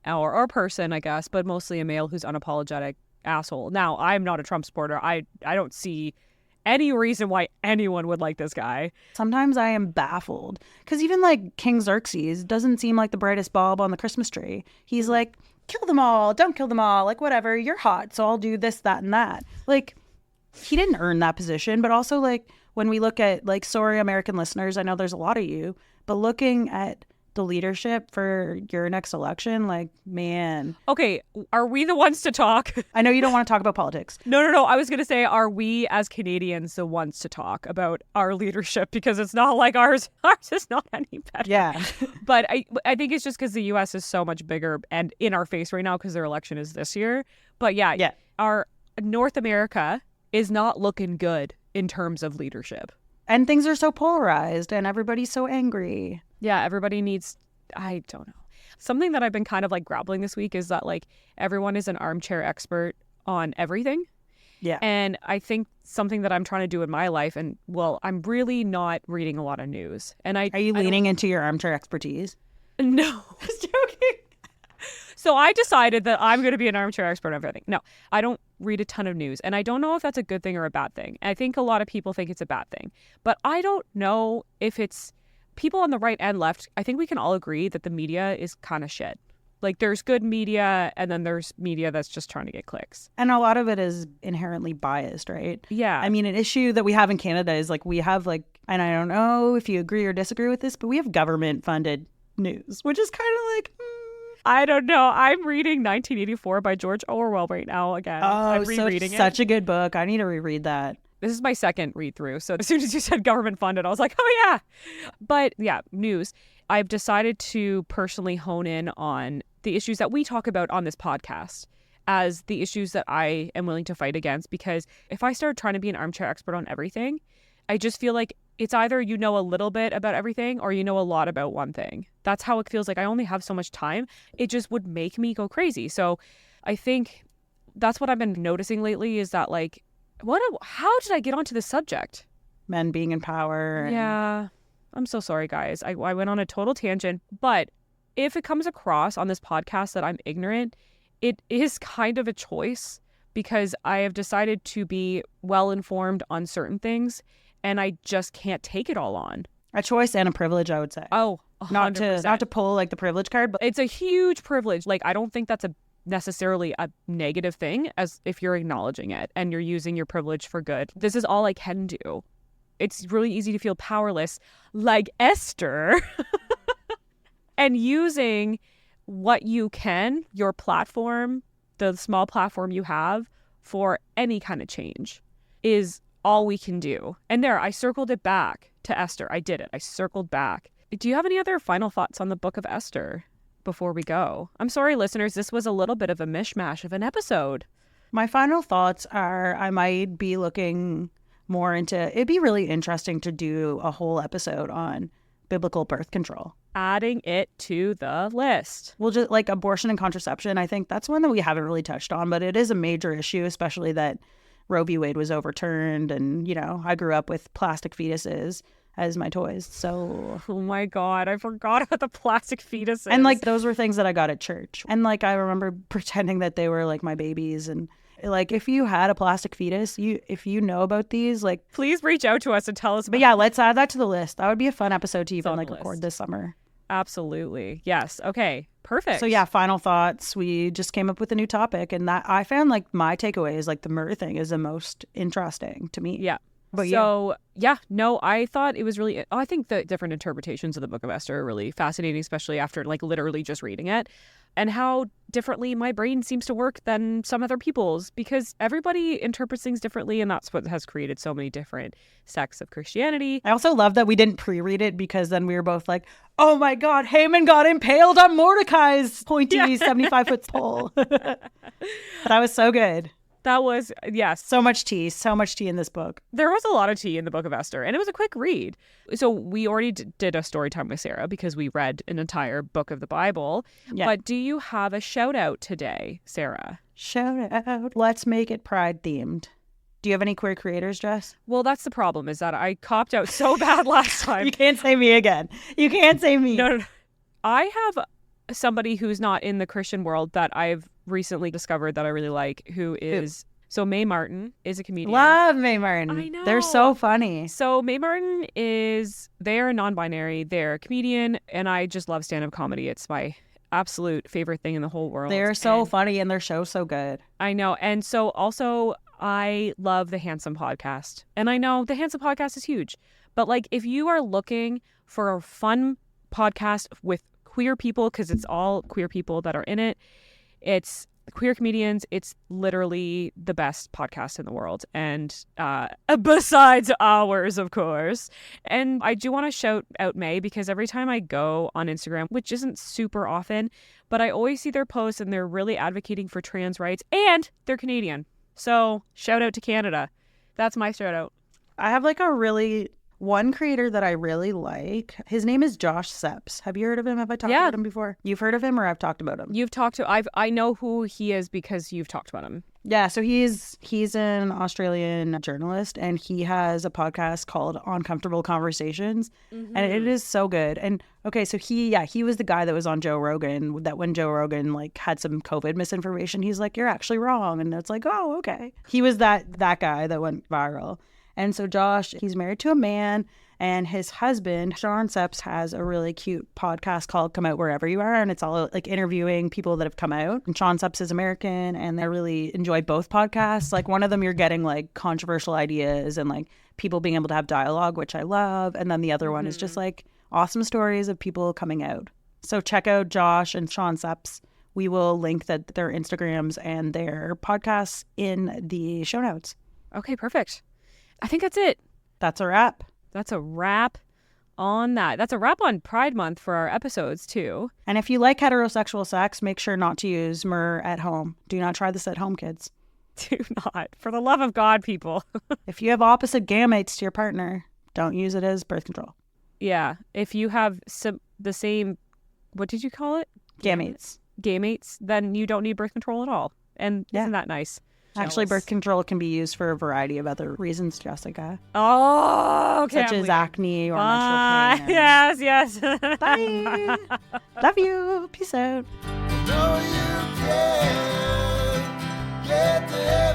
or person, I guess, but mostly a male who's unapologetic asshole. Now, I'm not a Trump supporter. I don't see any reason why anyone would like this guy.
Sometimes I am baffled because even like King Xerxes doesn't seem like the brightest bulb on the Christmas tree. He's like, kill them all, don't kill them all, like whatever, you're hot, so I'll do this, that, and that. Like, he didn't earn that position. But also, like, when we look at, like, sorry, American listeners, I know there's a lot of you, but looking at the leadership for your next election, like, man.
Okay, are we the ones to talk?
I know you don't want to talk about politics.
No. I was going to say, are we as Canadians the ones to talk about our leadership? Because it's not like ours is not any better.
Yeah.
But I think it's just because the U.S. is so much bigger and in our face right now because their election is this year. But yeah, our North America is not looking good in terms of leadership.
And things are so polarized and everybody's so angry.
Yeah, everybody needs, I don't know. Something that I've been kind of like grappling this week is that like everyone is an armchair expert on everything.
Yeah.
And I think something that I'm trying to do in my life, and well, I'm really not reading a lot of news. And
Are you leaning into your armchair expertise?
No. Just joking. So I decided that I'm going to be an armchair expert on everything. No, I don't read a ton of news. And I don't know if that's a good thing or a bad thing. I think a lot of people think it's a bad thing. But I don't know if it's people on the right and left. I think we can all agree that the media is kind of shit. Like, there's good media and then there's media that's just trying to get clicks.
And a lot of it is inherently biased, right?
Yeah.
I mean, an issue that we have in Canada is like we have like, and I don't know if you agree or disagree with this, but we have government funded news, which is kind of like,
I don't know. I'm reading 1984 by George Orwell right now again. I'm rereading it.
Such a good book. I need to reread that.
This is my second read through. So as soon as you said government funded, I was like, oh yeah. But yeah, news. I've decided to personally hone in on the issues that we talk about on this podcast as the issues that I am willing to fight against. Because if I start trying to be an armchair expert on everything, I just feel like it's either you know a little bit about everything or you know a lot about one thing. That's how it feels like. I only have so much time. It just would make me go crazy. So I think that's what I've been noticing lately is that like, how did I get onto this subject?
Men being in power.
Yeah. I'm so sorry, guys. I went on a total tangent. But if it comes across on this podcast that I'm ignorant, it is kind of a choice because I have decided to be well-informed on certain things and I just can't take it all on.
A choice and a privilege, I would say.
Oh, 100%.
Not to pull like the privilege card, but
It's a huge privilege. Like, I don't think that's necessarily a negative thing as if you're acknowledging it and you're using your privilege for good. This is all I can do. It's really easy to feel powerless like Esther and using what you can, your platform, the small platform you have for any kind of change is all we can do. And there, I circled it back to Esther. I did it. I circled back. Do you have any other final thoughts on the Book of Esther before we go? I'm sorry, listeners. This was a little bit of a mishmash of an episode.
my final thoughts are I might be looking more into, it'd be really interesting to do a whole episode on biblical birth control.
Adding it to the list.
We'll just like abortion and contraception. I think that's one that we haven't really touched on, but it is a major issue, especially that Roe v. Wade was overturned. And, you know, I grew up with plastic fetuses as my toys. So,
Oh my God, I forgot about the plastic fetuses.
and like those were things that I got at church. And like I remember pretending that they were like my babies. And like if you had a plastic fetus, if you know about these, like,
please reach out to us and tell us.
but yeah, let's add that to the list. That would be a fun episode to even
on the
like record
list.
this summer.
Absolutely. Yes. Okay. Perfect.
So yeah, final thoughts. We just came up with a new topic, and that I found like my takeaway is like the myrrh thing is the most interesting to me.
Yeah.
But
no, I thought it was really, I think the different interpretations of the Book of Esther are really fascinating, especially after like literally just reading it, and how differently my brain seems to work than some other people's, because everybody interprets things differently, and that's what has created so many different sects of Christianity.
I also love that we didn't pre-read it, because then we were both like, oh my God, Haman got impaled on Mordecai's pointy 75-foot pole. But that was so good.
That was, yes.
So much tea in this book.
There was a lot of tea in the Book of Esther, and it was a quick read. So we already did a story time with Sarah because we read an entire book of the Bible.
Yeah.
But do you have a shout out today, Sarah?
Shout out. Let's make it pride themed. Do you have any queer creators, Jess?
Well, that's the problem, is that I copped out so bad last time.
You can't say me again. You can't say me.
No. I have somebody who's not in the Christian world that I've recently discovered that I really like, who is... So Mae Martin is a comedian.
Love Mae Martin.
I know.
They're so funny.
So Mae Martin they're non-binary, they're a comedian, and I just love stand-up comedy. It's my absolute favorite thing in the whole world.
They're so funny, and their show's so good.
I know. And so also I love the Handsome podcast. And I know the Handsome podcast is huge. But like, if you are looking for a fun podcast with queer people, because it's all queer people that are in it, it's queer comedians, it's literally the best podcast in the world, and besides ours, of course. And I do want to shout out Mae, because every time I go on Instagram, which isn't super often, but I always see their posts, and they're really advocating for trans rights, and they're Canadian, so shout out to Canada. That's my shout out.
I have like one creator that I really like. His name is Josh Sepps. Have you heard of him? Have I talked about him before? You've heard of him, or I've talked about him?
You've talked to, I know who he is because you've talked about him.
Yeah, so he's an Australian journalist, and he has a podcast called Uncomfortable Conversations, and it is so good. And okay, so he was the guy that was on Joe Rogan, that when Joe Rogan like had some COVID misinformation, he's like, you're actually wrong, and it's like, oh, okay. He was that guy that went viral. And so Josh, he's married to a man, and his husband, Sean Sepps, has a really cute podcast called Come Out Wherever You Are, and it's all like interviewing people that have come out. And Sean Sepps is American, and I really enjoy both podcasts. Like, one of them, you're getting like controversial ideas and like people being able to have dialogue, which I love. And then the other one is just like awesome stories of people coming out. So check out Josh and Sean Sepps. We will link their Instagrams and their podcasts in the show notes.
Okay, perfect. I think that's it.
That's a wrap.
That's a wrap on that. That's a wrap on Pride Month for our episodes, too.
And if you like heterosexual sex, make sure not to use myrrh at home. Do not try this at home, kids.
Do not. For the love of God, people.
If you have opposite gametes to your partner, don't use it as birth control.
Yeah. If you have the same, what did you call it?
Gametes.
Gametes, then you don't need birth control at all. And isn't that nice?
Actually, birth control can be used for a variety of other reasons, Jessica.
Oh, okay.
Such as acne or menstrual pain.
Yes.
Bye. Love you. Peace out.
know you can get to heaven.